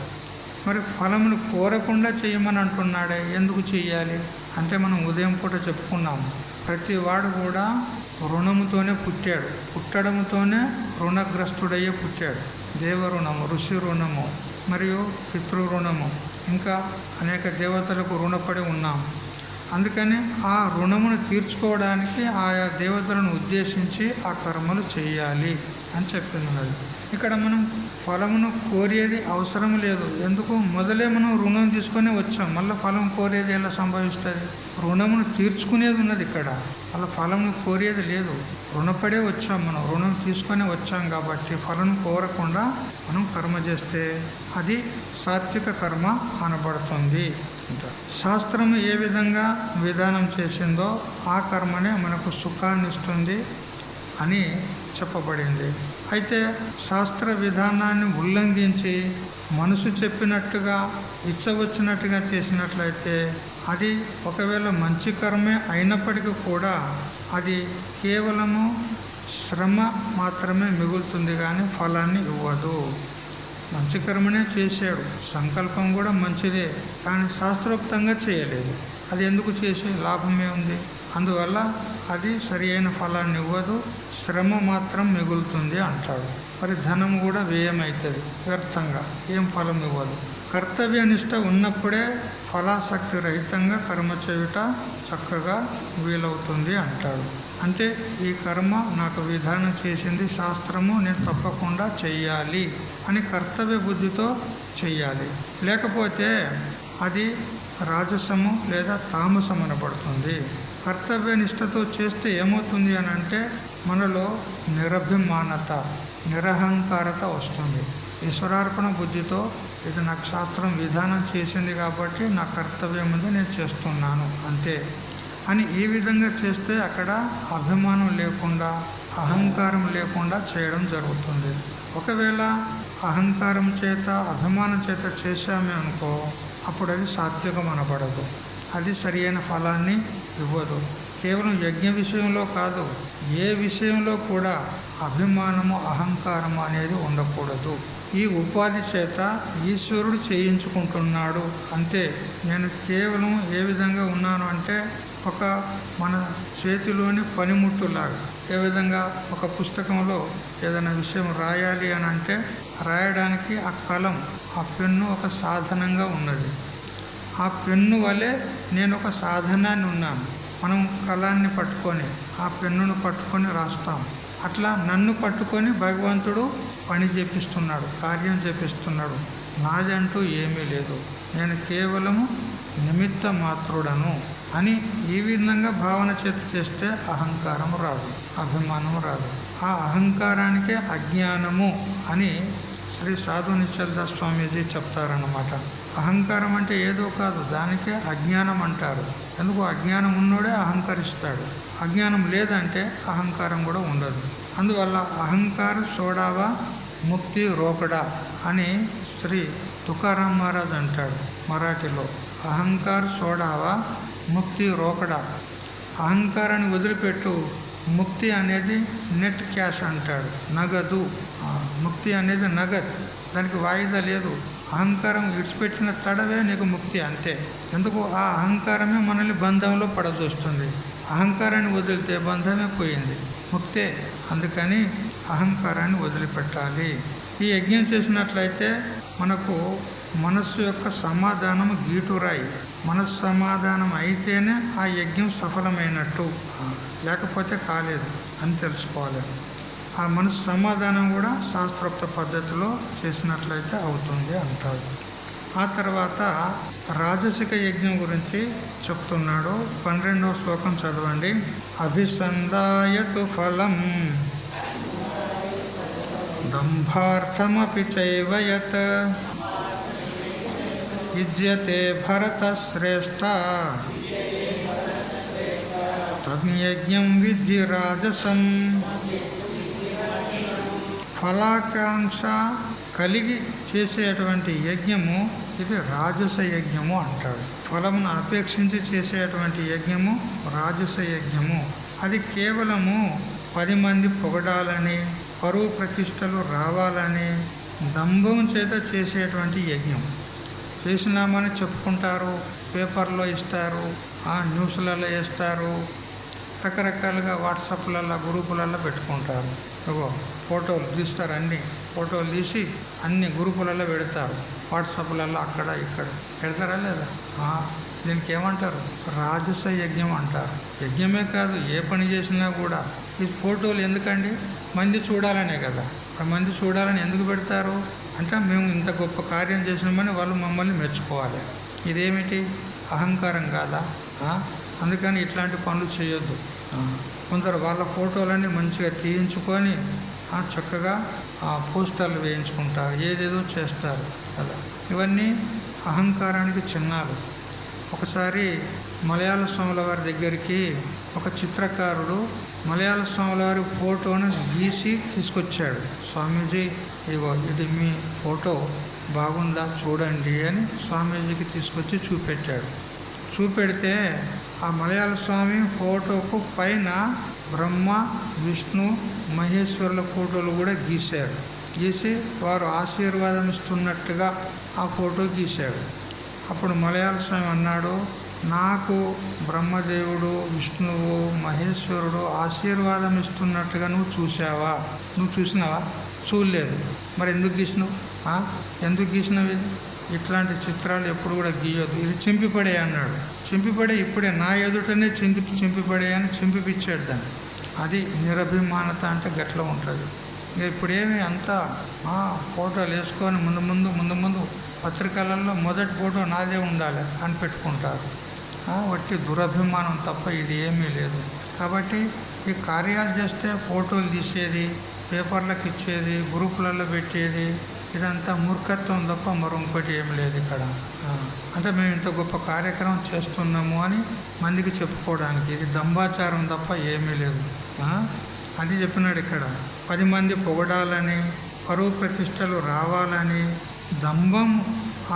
మరి ఫలంను కోరకుండా చేయమని అంటున్నాడే, ఎందుకు చెయ్యాలి అంటే మనం ఉదయం పూట చెప్పుకున్నాము, ప్రతివాడు కూడా రుణముతోనే పుట్టాడు, పుట్టడంతోనే రుణగ్రస్తుడయ్యే పుట్టాడు. దేవ రుణము, ఋషి రుణము, మరియు పితృ రుణము, ఇంకా అనేక దేవతలకు రుణపడి ఉన్నాము. అందుకని ఆ రుణమును తీర్చుకోవడానికి ఆయా దేవతలను ఉద్దేశించి ఆ కర్మలు చేయాలి అని చెప్పింది. అది ఇక్కడ మనం ఫలమును కోరేది అవసరం లేదు. ఎందుకు? మొదలే మనం రుణం తీసుకొని వచ్చాం, మళ్ళీ ఫలం కోరేది ఎలా సంభవిస్తుంది? రుణమును తీర్చుకునేది ఉన్నది ఇక్కడ, అలా ఫలమును కోరేది లేదు. రుణపడే వచ్చాం, మనం రుణం తీసుకొని వచ్చాం కాబట్టి ఫలం కోరకుండా మనం కర్మ చేస్తే అది సాత్విక కర్మ అనబడుతుంది. శాస్త్రము ఏ విధంగా విధానం చేసిందో ఆ కర్మనే మనకు సుఖాన్ని ఇస్తుంది అని చెప్పబడింది. అయితే శాస్త్ర విధానాన్ని ఉల్లంఘించి మనసు చెప్పినట్టుగా ఇచ్చ వచ్చినట్టుగా చేసినట్లయితే అది ఒకవేళ మంచి కర్మే అయినప్పటికీ కూడా అది కేవలము శ్రమ మాత్రమే మిగులుతుంది, కానీ ఫలాన్ని ఇవ్వదు. మంచి కర్మనే చేశాడు, సంకల్పం కూడా మంచిదే, కానీ శాస్త్రోక్తంగా చేయలేదు. అది ఎందుకు చేసి లాభమే ఉంది? అందువల్ల అది సరి అయిన ఫలాన్ని ఇవ్వదు, శ్రమ మాత్రం మిగులుతుంది అంటాడు. మరి ధనం కూడా వ్యయమవుతుంది వ్యర్థంగా, ఏం ఫలం ఇవ్వదు. కర్తవ్యనిష్ట ఉన్నప్పుడే ఫలాసక్తి రహితంగా కర్మ చేయుట చక్కగా వీలవుతుంది అంటాడు. అంటే ఈ కర్మ నాకు విధానం చేసింది శాస్త్రము, నేను తప్పకుండా చెయ్యాలి అని కర్తవ్య బుద్ధితో చెయ్యాలి. లేకపోతే అది రాజసము లేదా తామసం అనబడుతుంది. కర్తవ్య నిష్టతో చేస్తే ఏమవుతుంది అని అంటే మనలో నిరభిమానత, నిరహంకారత వస్తుంది. ఈశ్వరార్పణ బుద్ధితో ఇది నాకు శాస్త్రం విధానం చేసింది కాబట్టి నా కర్తవ్యం ఉంది, నేను చేస్తున్నాను అంతే అని ఈ విధంగా చేస్తే అక్కడ అభిమానం లేకుండా, అహంకారం లేకుండా చేయడం జరుగుతుంది. ఒకవేళ అహంకారం చేత, అభిమానం చేత చేశామే అనుకో, అప్పుడు అది సాత్వికం అనబడదు, అది సరి అయిన ఫలాన్ని ఇవ్వదు. కేవలం యజ్ఞ విషయంలో కాదు, ఏ విషయంలో కూడా అభిమానము, అహంకారము అనేది ఉండకూడదు. ఈ ఉపాధి చేత ఈశ్వరుడు చేయించుకుంటున్నాడు అంతే. నేను కేవలం ఏ విధంగా ఉన్నాను అంటే ఒక మన చేతిలోని పనిముట్టులాగా. ఏ విధంగా ఒక పుస్తకంలో ఏదైనా విషయం రాయాలి అని అంటే రాయడానికి ఆ కలం, ఆ పెన్ను ఒక సాధనంగా ఉన్నది. ఆ పెన్ను వలె నేను ఒక సాధనాన్ని ఉన్నాను. మనం కలాన్ని పట్టుకొని ఆ పెన్నును పట్టుకొని రాస్తాం. అట్లా నన్ను పట్టుకొని భగవంతుడు పని చేపిస్తున్నాడు, కార్యం చేపిస్తున్నాడు. నాదంటూ ఏమీ లేదు, నేను కేవలము నిమిత్త మాత్రుడను అని ఈ విధంగా భావన చేత చేస్తే అహంకారం రాదు, అభిమానం రాదు. ఆ అహంకారానికే అజ్ఞానము అని శ్రీ సాధు నిశ్చలదాస్ స్వామీజీ చెప్తారన్నమాట. అహంకారం అంటే ఏదో కాదు, దానికే అజ్ఞానం అంటారు. ఎందుకు? అజ్ఞానం ఉన్నోడే అహంకరిస్తాడు, అజ్ఞానం లేదంటే అహంకారం కూడా ఉండదు. అందువల్ల అహంకార సోడావా ముక్తి రోకడా అని శ్రీ తుకారాం మహారాజ్ అంటాడు మరాఠీలో. అహంకార సోడావా ముక్తి రోకడా, అహంకారాన్ని వదిలిపెట్టు, ముక్తి అనేది నెట్ క్యాష్ అంటాడు, నగదు. ముక్తి అనేది నగదు, దానికి వాయిదా లేదు. అహంకారం విడిచిపెట్టిన తడవే నీకు ముక్తి అంతే. ఎందుకు? ఆ అహంకారమే మనల్ని బంధంలో పడదోస్తుంది. అహంకారాన్ని వదిలితే బంధమే పోయింది, ముక్తే. అందుకని అహంకారాన్ని వదిలిపెట్టాలి. ఈ యజ్ఞం చేసినట్లయితే మనకు మనస్సు యొక్క సమాధానం గీటురాయి. మనస్సు సమాధానం అయితేనే ఆ యజ్ఞం సఫలమైనట్టు, లేకపోతే కాలేదు అని తెలుసుకోవాలి. ఆ మనసు సమాధానం కూడా శాస్త్రోక్త పద్ధతిలో చేసినట్లయితే అవుతుంది అంటారు. ఆ తర్వాత రాజసిక యజ్ఞం గురించి చెప్తున్నాడు. 12వ శ్లోకం చదవండి. అభిసందాయతు ఫలం దంభార్థమపి చైవ యత్ యుజ్యతే భరత శ్రేష్ఠ తం యజ్ఞం విద్ధి రాజసం. ఫలాకాంక్ష కలిగి చేసేటువంటి యజ్ఞము ఇది రాజస యజ్ఞము అంటాడు. ఫలమును అపేక్షించి చేసేటువంటి యజ్ఞము రాజస యజ్ఞము. అది కేవలము 10 మంది పొగడాలని, పరువు ప్రతిష్టలు రావాలని దంభం చేత చేసేటువంటి యజ్ఞం. చేసినామని చెప్పుకుంటారు, పేపర్లో ఇస్తారు, న్యూస్లలో వేస్తారు, రకరకాలుగా వాట్సాప్లలో గ్రూపులలో పెట్టుకుంటారు. ఇగో ఫోటోలు తీస్తారు, అన్ని ఫోటోలు తీసి అన్ని గ్రూపులలో పెడతారు, వాట్సాప్లలో అక్కడ ఇక్కడ పెడతారా లేదా? దీనికి ఏమంటారు? రాజస యజ్ఞం అంటారు. యజ్ఞమే కాదు, ఏ పని చేసినా కూడా ఈ ఫోటోలు ఎందుకండి? మంది చూడాలనే కదా. మంది చూడాలని ఎందుకు పెడతారు అంటే, మేము ఇంత గొప్ప కార్యం చేసినామని వాళ్ళు మమ్మల్ని మెచ్చుకోవాలి. ఇదేమిటి? అహంకారం కాదా? అందుకని ఇట్లాంటి పనులు చేయొద్దు. కొందరు వాళ్ళ ఫోటోలన్నీ మంచిగా తీయించుకొని చక్కగా పోస్టర్లు వేయించుకుంటారు, ఏదేదో చేస్తారు కదా. ఇవన్నీ అహంకారానికి చిహ్నాలు. ఒకసారి మలయాళ స్వాముల వారి దగ్గరికి ఒక చిత్రకారుడు మలయాళ స్వాముల వారి ఫోటోను గీసి తీసుకొచ్చాడు. స్వామీజీ, ఇగో ఇది మీ ఫోటో బాగుందా చూడండి అని స్వామీజీకి తీసుకొచ్చి చూపెట్టాడు. చూపెడితే ఆ మలయాళ స్వామి ఫోటోకు పైన బ్రహ్మ, విష్ణు, మహేశ్వరుల ఫోటోలు కూడా గీశారు. గీసి వారు ఆశీర్వాదం ఇస్తున్నట్టుగా ఆ ఫోటో గీశాడు. అప్పుడు మలయాళ స్వామి అన్నాడు, నాకు బ్రహ్మదేవుడు, విష్ణువు, మహేశ్వరుడు ఆశీర్వాదం ఇస్తున్నట్టుగా నువ్వు చూసావా? నువ్వు చూసినావా? చూడలేదు. మరి ఎందుకు గీసినావు? ఎందుకు గీసినావు? ఇది ఇట్లాంటి చిత్రాలు ఎప్పుడు కూడా గీయొద్దు, ఇది చింపిపడే అన్నాడు. చింపిపడే ఇప్పుడే నా ఎదుటనే చింపిపడే అని చింపిపిచ్చాడు దాన్ని. అది నిరభిమానత అంటే గట్ల ఉంటుంది. ఇప్పుడేమి అంతా ఫోటోలు వేసుకొని ముందు పత్రికలలో మొదటి ఫోటో నాదే ఉండాలి అని పెట్టుకుంటారు. వట్టి దురభిమానం తప్ప ఇది ఏమీ లేదు. కాబట్టి ఈ కార్యాలు చేస్తే ఫోటోలు తీసేది, పేపర్లకు ఇచ్చేది, గ్రూపులలో పెట్టేది, ఇదంతా మూర్ఖత్వం తప్ప మరో ఇంకోటి ఏమి లేదు ఇక్కడ. అంటే మేము ఇంత గొప్ప కార్యక్రమం చేస్తున్నాము అని మందికి చెప్పుకోవడానికి, ఇది దంభాచారం తప్ప ఏమీ లేదు. అది చెప్పినాడు ఇక్కడ. 10 మంది పొగడాలని, పరువు ప్రతిష్టలు రావాలని దంభం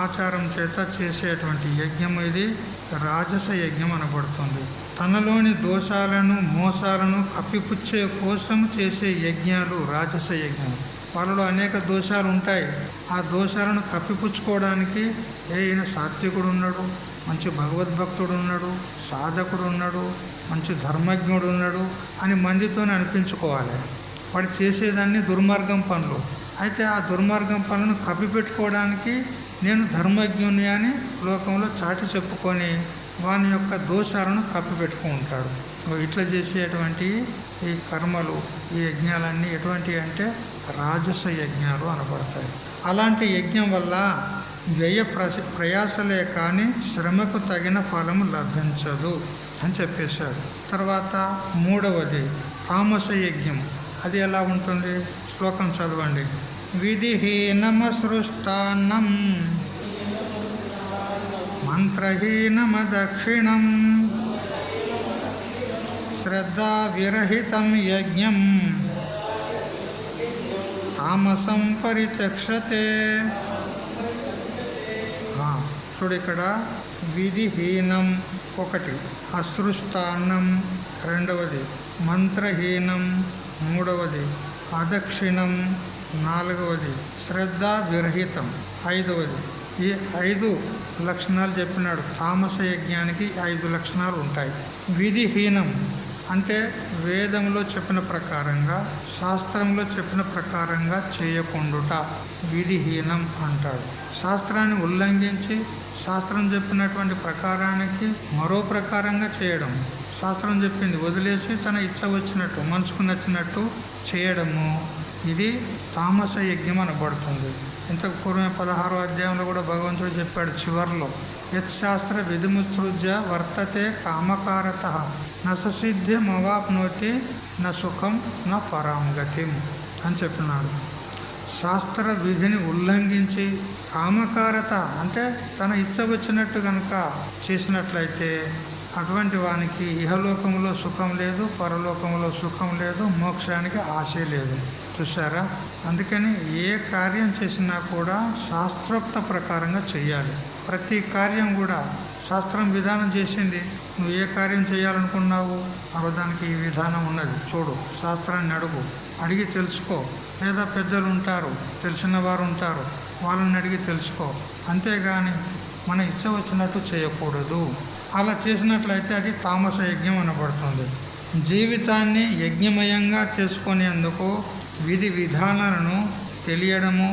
ఆచారం చేత చేసేటువంటి యజ్ఞం ఇది రాజస యజ్ఞం అనబడుతుంది. తనలోని దోషాలను, మోసాలను కప్పిపుచ్చే కోసం చేసే యజ్ఞాలు రాజస యజ్ఞం. వాళ్ళలో అనేక దోషాలు ఉంటాయి. ఆ దోషాలను కప్పిపుచ్చుకోవడానికి ఈయన సాత్వికుడు ఉన్నాడు, మంచి భగవద్భక్తుడు ఉన్నాడు, సాధకుడు ఉన్నాడు, మంచి ధర్మజ్ఞుడు ఉన్నాడు అని మందితోనే అనిపించుకోవాలి. వాడు చేసేదాన్ని దుర్మార్గం పనులు. అయితే ఆ దుర్మార్గం పనులను కప్పిపెట్టుకోవడానికి నేను ధర్మజ్ఞుని అని లోకంలో చాటి చెప్పుకొని వాని యొక్క దోషాలను కప్పిపెట్టుకుంటాడు. ఇట్లా చేసేటువంటి ఈ కర్మలు, ఈ యజ్ఞాలన్నీ ఎటువంటివి అంటే రాజస యజ్ఞాలు అనబడతాయి. అలాంటి యజ్ఞం వల్ల వ్యయ ప్రయాసలే కానీ శ్రమకు తగిన ఫలము లభించదు అని చెప్పేశారు. తర్వాత 3వది తామస యజ్ఞం. అది ఎలా ఉంటుంది? శ్లోకం చదవండి. విధిహీనమసృష్టాన్నం మంత్రహీనమదక్షిణం శ్రద్ధా విరహితం యజ్ఞం తామసం పరిచక్షతే. చూడు ఇక్కడ విధిహీనం ఒకటి, అసృష్టాన్నం రెండవది, మంత్రహీనం మూడవది, అదక్షిణం నాలుగవది, శ్రద్ధ విరహితం ఐదవది. ఈ 5 లక్షణాలు చెప్పినాడు. తామస యజ్ఞానికి 5 లక్షణాలు ఉంటాయి. విధిహీనం అంటే వేదంలో చెప్పిన ప్రకారంగా, శాస్త్రంలో చెప్పిన ప్రకారంగా చేయకుండుట విధిహీనం అంటాడు. శాస్త్రాన్ని ఉల్లంఘించి శాస్త్రం చెప్పినటువంటి ప్రకారానికి మరో ప్రకారంగా చేయడం, శాస్త్రం చెప్పింది వదిలేసి తన ఇచ్చ వచ్చినట్టు, మనసుకు నచ్చినట్టు చేయడము, ఇది తామస యజ్ఞం అనబడుతుంది. ఇంతకు పూర్వమే 16వ అధ్యాయంలో కూడా భగవంతుడు చెప్పాడు చివర్లో, యత్శాస్త్ర విధిముత్సృజ్య వర్తతే కామకారత నససిద్ధ్యం అవాప్నోతి న సుఖం న పరాంగతిం అని చెప్పినాడు. శాస్త్ర విధిని ఉల్లంఘించి కామకారత అంటే తన ఇచ్చ వచ్చినట్టు కనుక చేసినట్లయితే అటువంటి వానికి ఇహలోకంలో సుఖం లేదు, పరలోకంలో సుఖం లేదు, మోక్షానికి ఆశ లేదు. చూసారా? అందుకని ఏ కార్యం చేసినా కూడా శాస్త్రోక్త ప్రకారంగా చేయాలి. ప్రతి కార్యం కూడా శాస్త్రం విధానం చేసింది. నువ్వు ఏ కార్యం చేయాలనుకున్నావు దానికి ఈ విధానం ఉన్నది, చూడు, శాస్త్రాన్ని అడిగి తెలుసుకో. లేదా పెద్దలు ఉంటారు, తెలిసిన వారు ఉంటారు, వాళ్ళని అడిగి తెలుసుకో. అంతేగాని మన ఇచ్చ వచ్చినట్టు చేయకూడదు. అలా చేసినట్లయితే అది తామస యజ్ఞం అనబడుతుంది. జీవితాన్ని యజ్ఞమయంగా చేసుకునేందుకు విధి విధానాలను తెలియడము,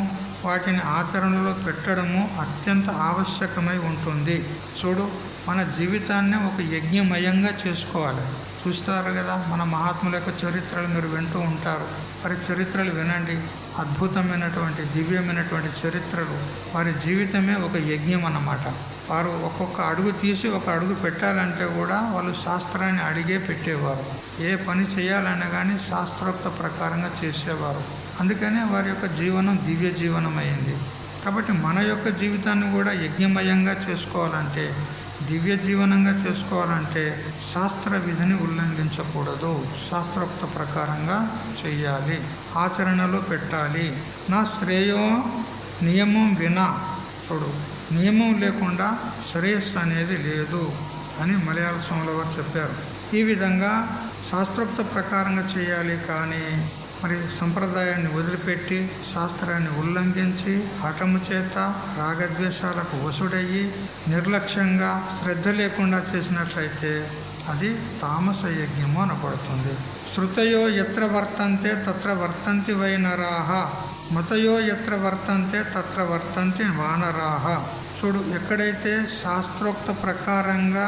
వాటిని ఆచరణలో పెట్టడము అత్యంత ఆవశ్యకమై ఉంటుంది. చూడు, మన జీవితాన్ని ఒక యజ్ఞమయంగా చేసుకోవాలి. చూస్తారు కదా, మన మహాత్ముల యొక్క చరిత్రలు మీరు వింటూ ఉంటారు. వారి చరిత్రలు వినండి, అద్భుతమైనటువంటి దివ్యమైనటువంటి చరిత్రలు. వారి జీవితమే ఒక యజ్ఞం అన్నమాట. వారు ఒక్కొక్క అడుగు తీసి ఒక అడుగు పెట్టాలంటే కూడా వాళ్ళు శాస్త్రాన్ని అడిగే పెట్టేవారు. ఏ పని చేయాలన్నా కానీ శాస్త్రోక్త ప్రకారంగా చేసేవారు. అందుకనే వారి యొక్క జీవనం దివ్య జీవనం అయింది. కాబట్టి మన యొక్క జీవితాన్ని కూడా యజ్ఞమయంగా చేసుకోవాలంటే, దివ్య జీవనంగా చేసుకోవాలంటే శాస్త్ర విధిని ఉల్లంఘించకూడదు. శాస్త్రోక్త ప్రకారంగా చెయ్యాలి, ఆచరణలో పెట్టాలి. నా శ్రేయో నియమం వినా, చూడు, నియమం లేకుండా శ్రేయస్సు అనేది లేదు అని మలయాళ స్వాముల వారు చెప్పారు. ఈ విధంగా శాస్త్రోక్త ప్రకారంగా చేయాలి. కానీ మరి సంప్రదాయాన్ని వదిలిపెట్టి శాస్త్రాన్ని ఉల్లంఘించి హఠము చేత రాగద్వేషాలకు వసుడయ్యి నిర్లక్ష్యంగా శ్రద్ధ లేకుండా చేసినట్లయితే అది తామస యజ్ఞము అనబడుతుంది. శృతయో ఎత్ర వర్తంతే తత్ర వర్తంతి వై నరాహ, మతయో ఎత్ర వర్తంతే తత్ర వర్తంతి వానరాహ. చూడు, ఎక్కడైతే శాస్త్రోక్త ప్రకారంగా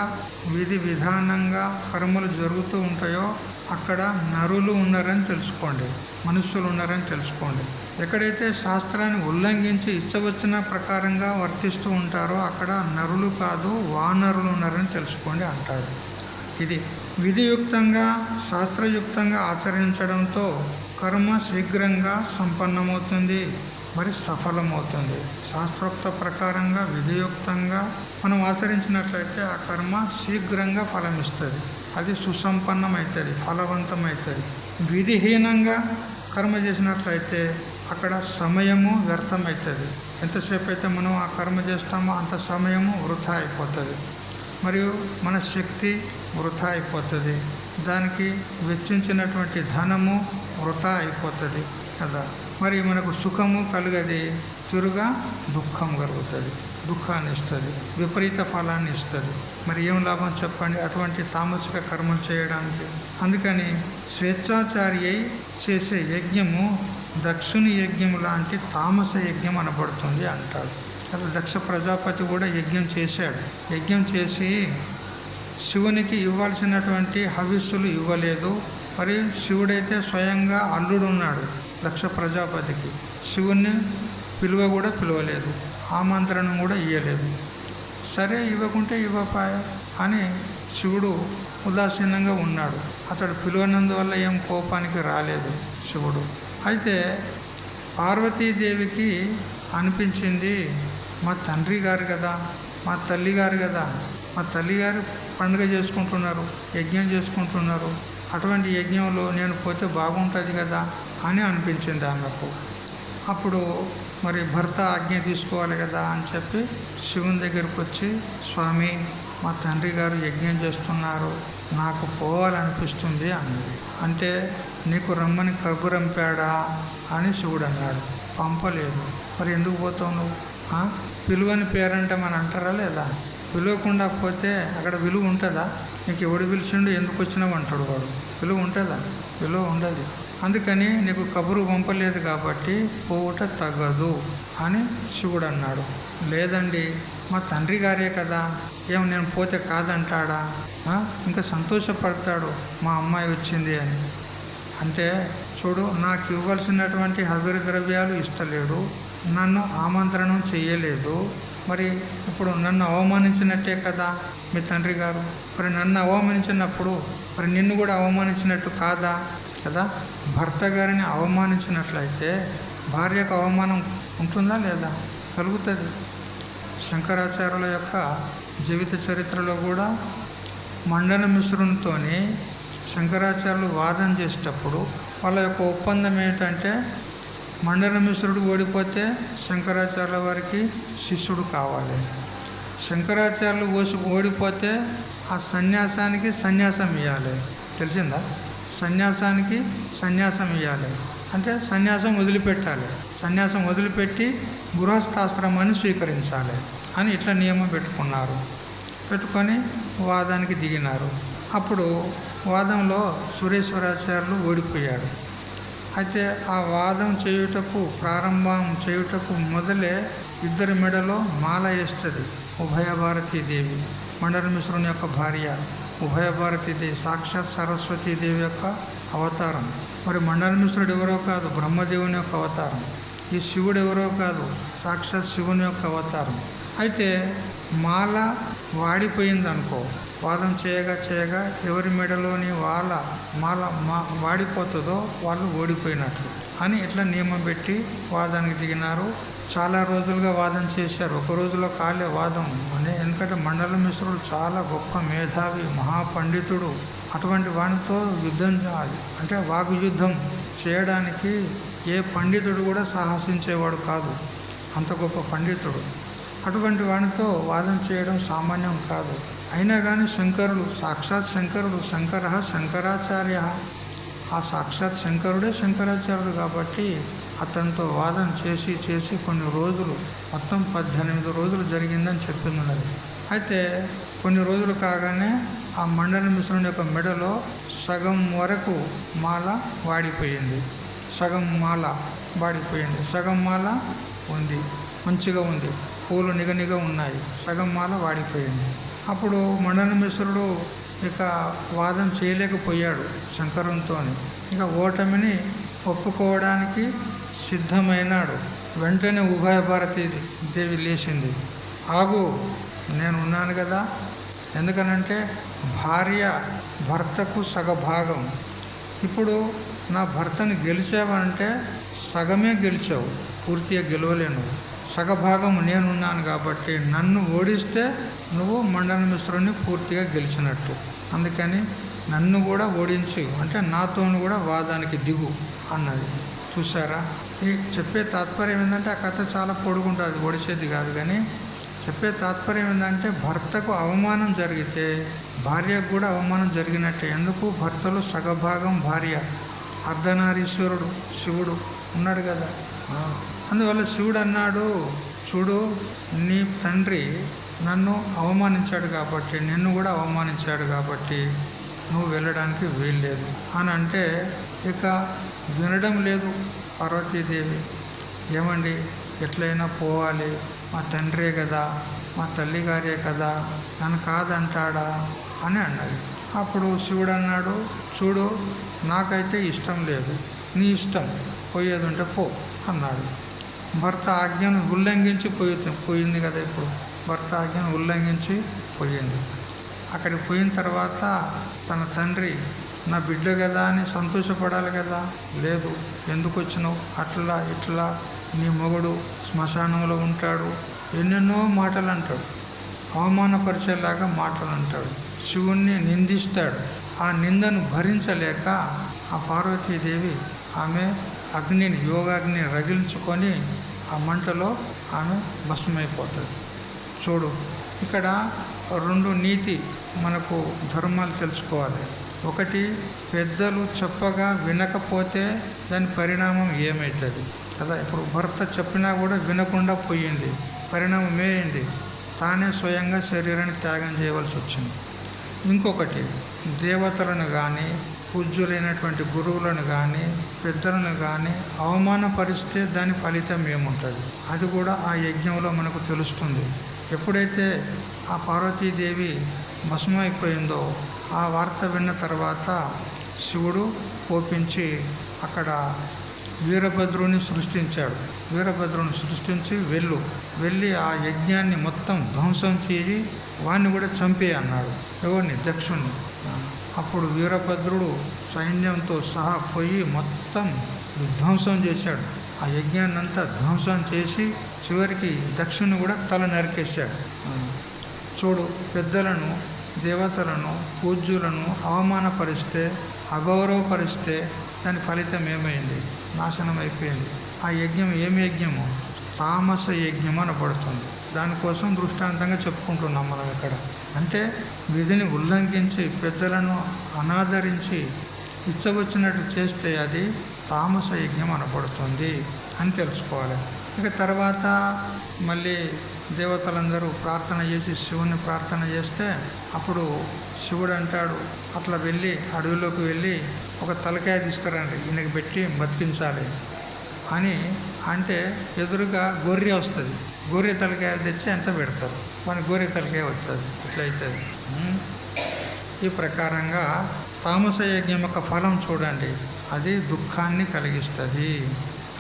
విధి విధానంగా కర్మలు జరుగుతూ ఉంటాయో అక్కడ నరులు ఉన్నారని తెలుసుకోండి, మనుషులు ఉన్నారని తెలుసుకోండి. ఎక్కడైతే శాస్త్రాన్ని ఉల్లంఘించి ఇచ్చవచ్చిన ప్రకారంగా వర్తిస్తూ ఉంటారో అక్కడ నరులు కాదు వానరులు ఉన్నారని తెలుసుకోండి అంటాడు. ఇది విధియుక్తంగా శాస్త్రయుక్తంగా ఆచరించడంతో కర్మ శీఘ్రంగా సంపన్నమవుతుంది, మరి సఫలమవుతుంది. శాస్త్రోక్త ప్రకారంగా విధియుక్తంగా మనం ఆచరించినట్లయితే ఆ కర్మ శీఘ్రంగా ఫలమిస్తుంది, అది సుసంపన్నమవుతుంది, ఫలవంతమవుతుంది. విధిహీనంగా కర్మ చేసినట్లయితే అక్కడ సమయము వ్యర్థమవుతుంది. ఎంతసేపు అయితే మనం ఆ కర్మ చేస్తామో అంత సమయము వృధా అయిపోతుంది, మరియు మన శక్తి వృధా అయిపోతుంది, దానికి వెచ్చించినటువంటి ధనము వృధా అయిపోతుంది కదా. మరి మనకు సుఖము కలగది, తిరుగా దుఃఖం కలుగుతుంది, దుఃఖాన్ని ఇస్తుంది, విపరీత ఫలాన్ని ఇస్తుంది. మరి ఏం లాభం చెప్పండి అటువంటి తామసిక కర్మలు చేయడానికి? అందుకని స్వేచ్ఛాచారి అయి చేసే యజ్ఞము దక్షుని యజ్ఞం లాంటి తామస యజ్ఞం అనబడుతుంది అంటాడు. అసలు దక్ష ప్రజాపతి కూడా యజ్ఞం చేశాడు. యజ్ఞం చేసి శివునికి ఇవ్వాల్సినటువంటి హవిస్సులు ఇవ్వలేదు. మరి శివుడైతే స్వయంగా అల్లుడు ఉన్నాడు దక్ష ప్రజాపతికి, శివుణ్ణి కూడా పిలవలేదు, ఆమంత్రణం కూడా ఇవ్వలేదు. సరే, ఇవ్వకుంటే ఇవ్వపాయ అని శివుడు ఉదాసీనంగా ఉన్నాడు. అతడు పిలువనందువల్ల ఏం కోపానికి రాలేదు శివుడు. అయితే పార్వతీదేవికి అనిపించింది, మా తండ్రి గారు కదా, మా తల్లి గారు కదా, మా తల్లిగారు పండుగ చేసుకుంటున్నారు, యజ్ఞం చేసుకుంటున్నారు, అటువంటి యజ్ఞంలో నేను పోతే బాగుంటుంది కదా అని అనిపించింది ఆమెకు. అప్పుడు మరి భర్త ఆజ్ఞ తీసుకోవాలి కదా అని చెప్పి శివుని దగ్గరికి వచ్చి, స్వామి, మా తండ్రి గారు యజ్ఞం చేస్తున్నారు, నాకు పోవాలనిపిస్తుంది అన్నది. అంటే నీకు రమ్మని కబురంపాడా అని శివుడు అన్నాడు. పంపలేదు. మరి ఎందుకు పోతావు నువ్వు? పిలువని పేరంటే మనం అంటారా లేదా? పిలవకుండా పోతే అక్కడ విలువ ఉంటుందా? నీకు ఎవడు పిలిచిండు, ఎందుకు వచ్చినావు అంటాడు వాడు. విలువ ఉంటుందా? విలువ ఉండదు. అందుకని నీకు కబురు పంపలేదు కాబట్టి పోవుట తగదు అని శివుడు అన్నాడు. లేదండి, మా తండ్రి గారే కదా, ఏం నేను పోతే కాదంటాడా? ఇంకా సంతోషపడతాడు మా అమ్మాయి వచ్చింది అని. అంటే చూడు, నాకు ఇవ్వాల్సినటువంటి హవిర ద్రవ్యాలు ఇస్తలేడు, నన్ను ఆమంత్రణం చేయలేదు. మరి ఇప్పుడు నన్ను అవమానించినట్టే కదా మీ తండ్రి గారు. మరి నన్ను అవమానించినప్పుడు మరి నిన్ను కూడా అవమానించినట్టు కాదా కదా? భర్త గారిని అవమానించినట్లయితే భార్యకు అవమానం ఉంటుందా లేదా? కలుగుతుంది. శంకరాచార్యుల యొక్క జీవిత చరిత్రలో కూడా మండన మిశ్రునితోని శంకరాచార్యులు వాదన చేసేటప్పుడు వాళ్ళ యొక్క ఒప్పందం ఏంటంటే మండన మిశ్రుడు ఓడిపోతే శంకరాచార్యుల వారికి శిష్యుడు కావాలి. శంకరాచార్యులు ఓడిపోతే ఆ సన్యాసానికి సన్యాసం ఇవ్వాలి. తెలిసిందా? సన్యాసానికి సన్యాసం ఇవ్వాలి అంటే సన్యాసం వదిలిపెట్టాలి. సన్యాసం వదిలిపెట్టి గృహస్థాశ్రమాన్ని స్వీకరించాలి అని ఇట్లా నియమం పెట్టుకొని వాదానికి దిగినారు. అప్పుడు వాదంలో సురేశ్వరాచార్యులు ఓడిపోయాడు. అయితే ఆ వాదం ప్రారంభం చేయుటకు మొదలే ఇద్దరి మెడలో మాల వేస్తుంది ఉభయభారతీదేవి, మండన మిశ్రుని యొక్క భార్య. ఉభయభారతీదేవి సాక్షాత్ సరస్వతీదేవి యొక్క అవతారం. మరి మండన మిశ్రుడు ఎవరో కాదు, బ్రహ్మదేవుని యొక్క అవతారం. ఈ శివుడు ఎవరో కాదు, సాక్షాత్ శివుని యొక్క అవతారం. అయితే మాల వాడిపోయిందనుకో, వాదం చేయగా ఎవరి మెడలోని మాల వాడిపోతుందో వాళ్ళు ఓడిపోయినట్లు అని ఇట్లా నియమం పెట్టి వాదానికి దిగినారు. చాలా రోజులుగా వాదం చేశారు. ఒక రోజులో కాలే వాదం ఎందుకంటే మండల మిశ్రుడు చాలా గొప్ప మేధావి, మహాపండితుడు. అటువంటి వానితో యుద్ధం అంటే వాగ్యుద్ధం చేయడానికి ఏ పండితుడు కూడా సాహసించేవాడు కాదు, అంత గొప్ప పండితుడు. అటువంటి వానితో వాదం చేయడం సామాన్యం కాదు. అయినా కానీ శంకరుడు, సాక్షాత్ శంకరుడు, శంకరాచార్య, ఆ సాక్షాత్ శంకరుడే శంకరాచార్యుడు కాబట్టి అతనితో వాదన చేసి కొన్ని రోజులు, మొత్తం 18 రోజులు జరిగిందని చెప్తున్నది. అయితే కొన్ని రోజులు కాగానే ఆ మండన మిశ్రుని యొక్క మెడలో సగం వరకు మాల వాడిపోయింది. సగం మాల ఉంది, మంచిగా ఉంది, పూలు నిగనిగ ఉన్నాయి. సగం మాల వాడిపోయింది. అప్పుడు మండన మిశ్రుడు ఇక వాదం చేయలేకపోయాడు శంకరునితో. ఇక ఓటమిని ఒప్పుకోవడానికి సిద్ధమైనాడు. వెంటనే ఉభయభారతీదేవి లేచింది. ఆగు, నేను ఉన్నాను కదా. ఎందుకనంటే భార్య భర్తకు సగభాగం. ఇప్పుడు నా భర్తని గెలిచావంటే సగమే గెలిచావు, పూర్తిగా గెలవలేను. సగభాగం నేనున్నాను కాబట్టి నన్ను ఓడిస్తే నువ్వు మండన మిశ్రుని పూర్తిగా గెలిచినట్టు. అందుకని నన్ను కూడా ఓడించు, అంటే నాతోను కూడా వాదానికి దిగు అన్నది. చూసారా? ఈ చెప్పే తాత్పర్యం ఏంటంటే ఆ కథ చాలా పొడుగుంటుంది, ఒడిసేది కాదు. కానీ చెప్పే తాత్పర్యం ఏంటంటే భర్తకు అవమానం జరిగితే భార్యకు కూడా అవమానం జరిగినట్టే. ఎందుకు? భర్తలో సగభాగం భార్య, అర్ధనారీశ్వరుడు శివుడు ఉన్నాడు కదా. అందువల్ల శివుడు అన్నాడు, చూడు, నీ తండ్రి నన్ను అవమానించాడు కాబట్టి, నిన్ను కూడా అవమానించాడు కాబట్టి నువ్వు వెళ్ళడానికి వీల్లేదు అని అంటే ఇక వినడం లేదు పార్వతీదేవి. ఏమండి, ఎట్లయినా పోవాలి, మా తండ్రే కదా, మా తల్లిగారే కదా, నన్ను కాదంటాడా అని అన్నది. అప్పుడు శివుడు అన్నాడు, చూడు, నాకైతే ఇష్టం లేదు, నీ ఇష్టం, పోయేది ఉంటే పో అన్నాడు. భర్త ఆజ్ఞను ఉల్లంఘించి పోయింది కదా. ఇప్పుడు భర్త ఆజ్ఞను ఉల్లంఘించి పోయింది. అక్కడికి పోయిన తర్వాత తన తండ్రి నా బిడ్డ కదా అని సంతోషపడాలి కదా. లేదు, ఎందుకు వచ్చినావు, అట్లా ఇట్లా, నీ మొగుడు శ్మశానంలో ఉంటాడు, ఎన్నెన్నో మాటలు అంటాడు, అవమానపరిచేలాగా మాటలు అంటాడు, శివుణ్ణి నిందిస్తాడు. ఆ నిందను భరించలేక ఆ పార్వతీదేవి ఆమె అగ్నిని, యోగాగ్నిని రగిలించుకొని ఆ మంటలో ఆమె భస్మైపోతుంది. చూడు, ఇక్కడ 2 నీతి మనకు ధర్మాలు తెలుసుకోవాలి. ఒకటి, పెద్దలు చెప్పగా వినకపోతే దాని పరిణామం ఏమవుతుంది కదా. ఇప్పుడు భర్త చెప్పినా కూడా వినకుండా పోయింది, పరిణామం ఏమైంది? తానే స్వయంగా శరీరాన్ని త్యాగం చేయవలసి వచ్చింది. ఇంకొకటి, దేవతలను కానీ పూజ్యులైనటువంటి గురువులను కానీ పెద్దలను కానీ అవమానపరిస్తే దాని ఫలితం ఏముంటుంది, అది కూడా ఆ యజ్ఞంలో మనకు తెలుస్తుంది. ఎప్పుడైతే ఆ పార్వతీదేవి భస్మైపోయిందో ఆ వార్త విన్న తర్వాత శివుడు కోపించి అక్కడ వీరభద్రుని సృష్టించాడు. వీరభద్రుని సృష్టించి వెళ్ళి ఆ యజ్ఞాన్ని మొత్తం ధ్వంసం చేసి వాడిని కూడా చంపే అన్నాడు. ఎవరిని? దక్షుణ్ణి. అప్పుడు వీరభద్రుడు సైన్యంతో సహా పోయి మొత్తం విధ్వంసం చేశాడు. ఆ యజ్ఞాన్ని అంతా ధ్వంసం చేసి చివరికి దక్షుని కూడా తల నరికేశాడు. చూడు, పెద్దలను, దేవతలను, పూజ్యులను అవమానపరిస్తే, అగౌరవపరిస్తే దాని ఫలితం ఏమైంది? నాశనం అయిపోయింది. ఆ యజ్ఞం ఏమి యజ్ఞము? తామస యజ్ఞం అనబడుతుంది. దానికోసం దృష్టాంతంగా చెప్పుకుంటున్నాం మనం ఇక్కడ. అంటే విధిని ఉల్లంఘించి పెద్దలను అనాదరించి ఇచ్చవచ్చినట్టు చేస్తే అది తామస యజ్ఞం అనబడుతుంది అని తెలుసుకోవాలి. ఇక తర్వాత మళ్ళీ దేవతలందరూ ప్రార్థన చేసి శివుని ప్రార్థన చేస్తే అప్పుడు శివుడు అంటాడు, అట్లా వెళ్ళి అడవిలోకి వెళ్ళి ఒక తలకాయ తీసుకురండి, ఈయనకి పెట్టి బతికించాలి అని అంటే ఎదురుగా గొర్రె వస్తుంది. గొర్రె తలకాయ తెచ్చి ఎంత పెడతారు, మన గొర్రె తలకాయ వస్తుంది. ఇట్లా అవుతుంది. ఈ ప్రకారంగా తామస యజ్ఞం యొక్క ఫలం చూడండి, అది దుఃఖాన్ని కలిగిస్తుంది.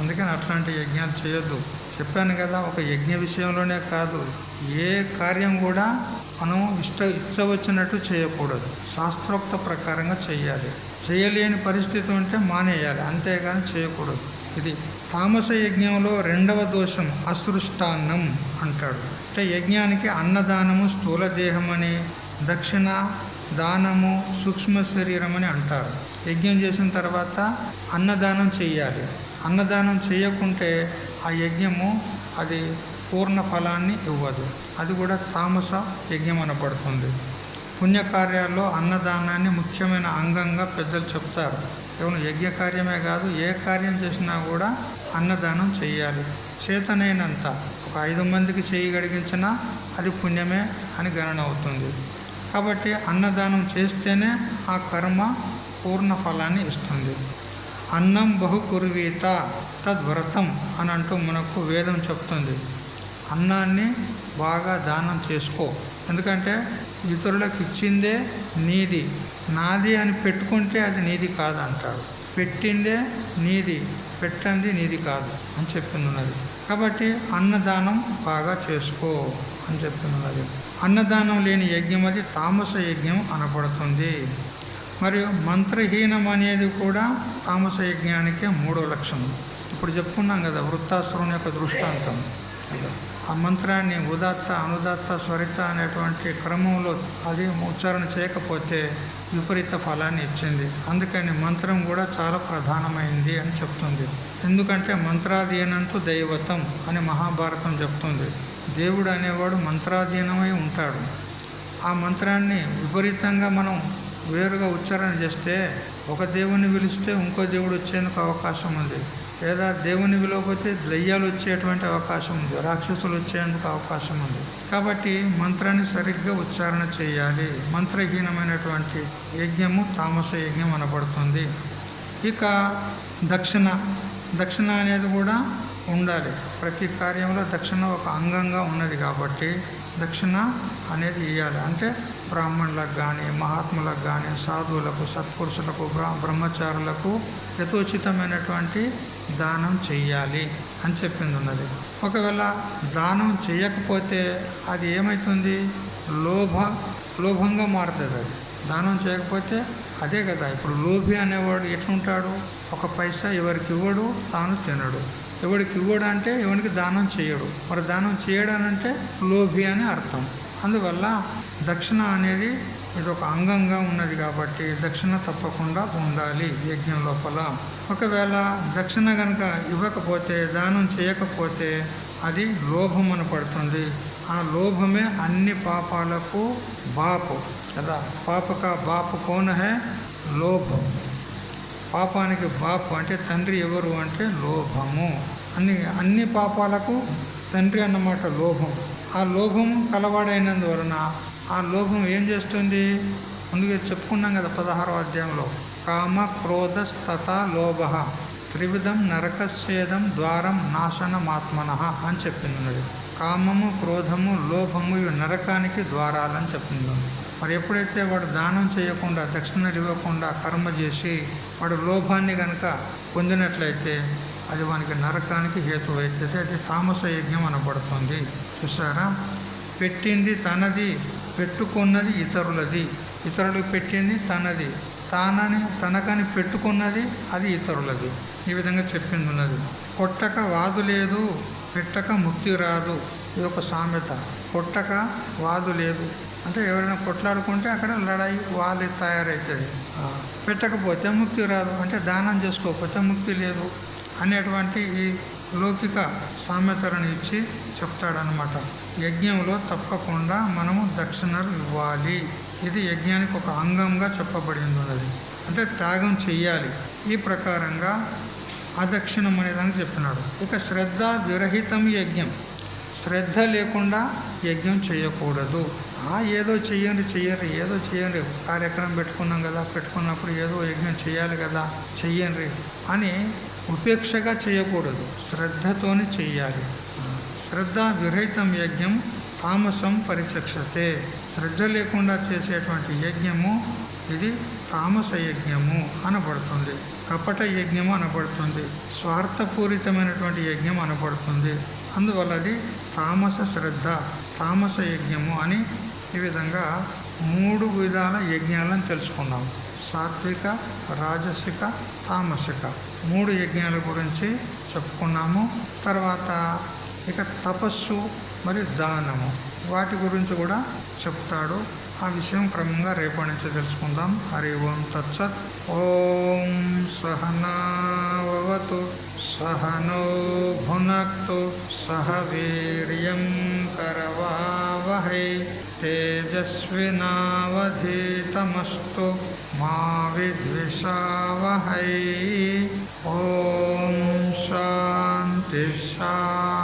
అందుకని అట్లాంటి యజ్ఞాలు చేయొద్దు. చెప్పాను కదా, ఒక యజ్ఞ విషయంలోనే కాదు, ఏ కార్యం కూడా మనం ఇచ్చవచ్చినట్టు చేయకూడదు. శాస్త్రోక్త ప్రకారంగా చేయాలి. చేయలేని పరిస్థితి ఉంటే మానేయాలి, అంతేగాని చేయకూడదు. ఇది తామస యజ్ఞంలో రెండవ దోషం అసృష్టాన్నం అంటాడు. అంటే యజ్ఞానికి అన్నదానము స్థూల దేహమని, దక్షిణ దానము సూక్ష్మ శరీరం అని అంటారు. యజ్ఞం చేసిన తర్వాత అన్నదానం చెయ్యాలి. అన్నదానం చేయకుంటే ఆ యజ్ఞము అది పూర్ణ ఫలాన్ని ఇవ్వదు. అది కూడా తామస యజ్ఞం అనబడుతుంది. పుణ్యకార్యాల్లో అన్నదానాన్ని ముఖ్యమైన అంగంగా పెద్దలు చెప్తారు. కేవలం యజ్ఞ కార్యమే కాదు, ఏ కార్యం చేసినా కూడా అన్నదానం చేయాలి. చేతనైనంత ఒక 5 మందికి చేయగలిగించినా అది పుణ్యమే అని గణన అవుతుంది. కాబట్టి అన్నదానం చేస్తేనే ఆ కర్మ పూర్ణ ఫలాన్ని ఇస్తుంది. అన్నం బహుకుర్వీత తద్వ్రతం అని అంటూ మనకు వేదం చెప్తుంది. అన్నాన్ని బాగా దానం చేసుకో, ఎందుకంటే ఇతరులకు ఇచ్చిందే నీది, నాది అని పెట్టుకుంటే అది నీది కాదు అంటాడు. పెట్టిందే నీది, పెట్టంది నీది కాదు అని చెప్తున్నది. కాబట్టి అన్నదానం బాగా చేసుకో అని చెప్తున్నది. అన్నదానం లేని యజ్ఞం అది తామస యజ్ఞం అనబడుతుంది. మరియు మంత్రహీనం అనేది కూడా తామస యజ్ఞానికే 3వ లక్షణం. ఇప్పుడు చెప్పుకున్నాం కదా, వృత్తాసురుని యొక్క దృష్టాంతం. ఆ మంత్రాన్ని ఉదాత్త అనుదాత్త స్వరిత అనేటువంటి క్రమంలో అది ఉచ్చారణ చేయకపోతే విపరీత ఫలాన్ని ఇచ్చింది. అందుకని మంత్రం కూడా చాలా ప్రధానమైంది అని చెప్తుంది. ఎందుకంటే మంత్రాధీనంతో దైవతం అని మహాభారతం చెప్తుంది. దేవుడు అనేవాడు మంత్రాధీనమై ఉంటాడు. ఆ మంత్రాన్ని విపరీతంగా మనం వేరుగా ఉచ్చారణ చేస్తే ఒక దేవుని పిలిస్తే ఇంకో దేవుడు వచ్చేందుకు అవకాశం ఉంది, లేదా దేవుని విలువకపోతే దయ్యాలు వచ్చేటువంటి అవకాశం ఉంది, రాక్షసులు వచ్చేందుకు అవకాశం ఉంది. కాబట్టి మంత్రాన్ని సరిగ్గా ఉచ్చారణ చేయాలి. మంత్రహీనమైనటువంటి యజ్ఞము తామస యజ్ఞం అనబడుతుంది. ఇక దక్షిణ అనేది కూడా ఉండాలి. ప్రతి కార్యంలో దక్షిణ ఒక అంగంగా ఉన్నది కాబట్టి దక్షిణ అనేది ఇవ్వాలి. అంటే బ్రాహ్మణులకు కానీ, మహాత్ములకు కానీ, సాధువులకు, సత్పురుషులకు, బ్రహ్మచారులకు యథోచితమైనటువంటి దానం చెయ్యాలి అని చెప్పింది ఉన్నది. ఒకవేళ దానం చేయకపోతే అది ఏమవుతుంది? లోభంగా మారుతుంది. అది దానం చేయకపోతే అదే కదా. ఇప్పుడు లోభి అనేవాడు ఎట్లుంటాడు? ఒక పైసా ఎవరికి ఇవ్వడు, తాను తినడు. ఎవరికి ఇవ్వడు అంటే ఎవరికి దానం చేయడు. మరి దానం చేయడానంటే లోభి అని అర్థం. అందువల్ల దక్షిణ అనేది ఇది ఒక అంగంగా ఉన్నది కాబట్టి దక్షిణ తప్పకుండా ఉండాలి యజ్ఞం లోపల. ఒకవేళ దక్షిణ కనుక ఇవ్వకపోతే, దానం చేయకపోతే అది లోభం అని పడుతుంది. ఆ లోభమే అన్ని పాపాలకు బాపు కదా. పాపక బాపు కోన హే లోభం. పాపానికి బాపు అంటే తండ్రి ఎవరు అంటే లోభము. అన్ని పాపాలకు తండ్రి అన్నమాట లోభం. ఆ లోభం కలవాడైనందువలన ఆ లోభం ఏం చేస్తుంది? ముందుగా చెప్పుకున్నాం కదా 16వ అధ్యాయంలో, కామ క్రోధ తథా లోభ త్రివిధం నరకస్యేదం ద్వారం నాశనమాత్మనః అని చెప్పింది. కామము, క్రోధము, లోభము ఇవి నరకానికి ద్వారాలని చెప్పింది. మరి ఎప్పుడైతే వాడు దానం చేయకుండా, దక్షిణలు ఇవ్వకుండా కర్మ చేసి వాడు లోభాన్ని కనుక పొందినట్లయితే అది వానికి నరకానికి హేతు అవుతుంది. అది తామస యజ్ఞం అనబడుతుంది. చూసారా? పెట్టింది తనది, పెట్టుకున్నది ఇతరులది. ఇతరులు పెట్టింది తనది, తనకని పెట్టుకున్నది అది ఇతరులది. ఈ విధంగా చెప్పింది ఉన్నది. కొట్టక వాదు లేదు, పెట్టక ముక్తి రాదు. ఇది ఒక సామెత. కొట్టక వాదు లేదు, అంటే ఎవరైనా కొట్లాడుకుంటే అక్కడ లడాయి వాళ్ళు తయారవుతుంది. పెట్టకపోతే ముక్తి రాదు, అంటే దానం చేసుకోకపోతే ముక్తి లేదు అనేటువంటి ఈ లౌకిక సామెతలను ఇచ్చి చెప్తాడనమాట. యజ్ఞంలో తప్పకుండా మనము దక్షిణలు ఇవ్వాలి. ఇది యజ్ఞానికి ఒక అంగంగా చెప్పబడింది ఉన్నది. అంటే త్యాగం చెయ్యాలి. ఈ ప్రకారంగా అదక్షిణం అనేదాన్ని చెప్పినాడు. ఇక శ్రద్ధ విరహితం యజ్ఞం. శ్రద్ధ లేకుండా యజ్ఞం చేయకూడదు. ఏదో చెయ్యండి ఏదో చేయండి, కార్యక్రమం పెట్టుకున్నాం కదా, పెట్టుకున్నప్పుడు ఏదో యజ్ఞం చేయాలి కదా, చెయ్యండి అని ఉపేక్షగా చేయకూడదు, శ్రద్ధతోని చెయ్యాలి. శ్రద్ధ విరహితం యజ్ఞం తామసం పరిచక్షతే. శ్రద్ధ లేకుండా చేసేటువంటి యజ్ఞము ఇది తామస యజ్ఞము అనబడుతుంది, కపట యజ్ఞము అనబడుతుంది, స్వార్థపూరితమైనటువంటి యజ్ఞం అనబడుతుంది. అందువల్ల అది తామస శ్రద్ధ, తామస యజ్ఞము అని ఈ విధంగా 3 విధాల యజ్ఞాలను తెలుసుకున్నాం. సాత్విక, రాజసిక, తామసిక 3 యజ్ఞాల గురించి చెప్పుకున్నాము. తర్వాత ఇక తపస్సు మరియు దానము వాటి గురించి కూడా చెప్తాడు. ఆ విషయం క్రమంగా రేపటి నుంచి తెలుసుకుందాం. హరి ఓం తత్సత్. ఓం సహనావతు సహనో భునక్తు సహ వీర్యం కరవావహై తేజస్వినావధీతమస్తు మా విద్విషావహై. ఓం శాంతి శాంతి.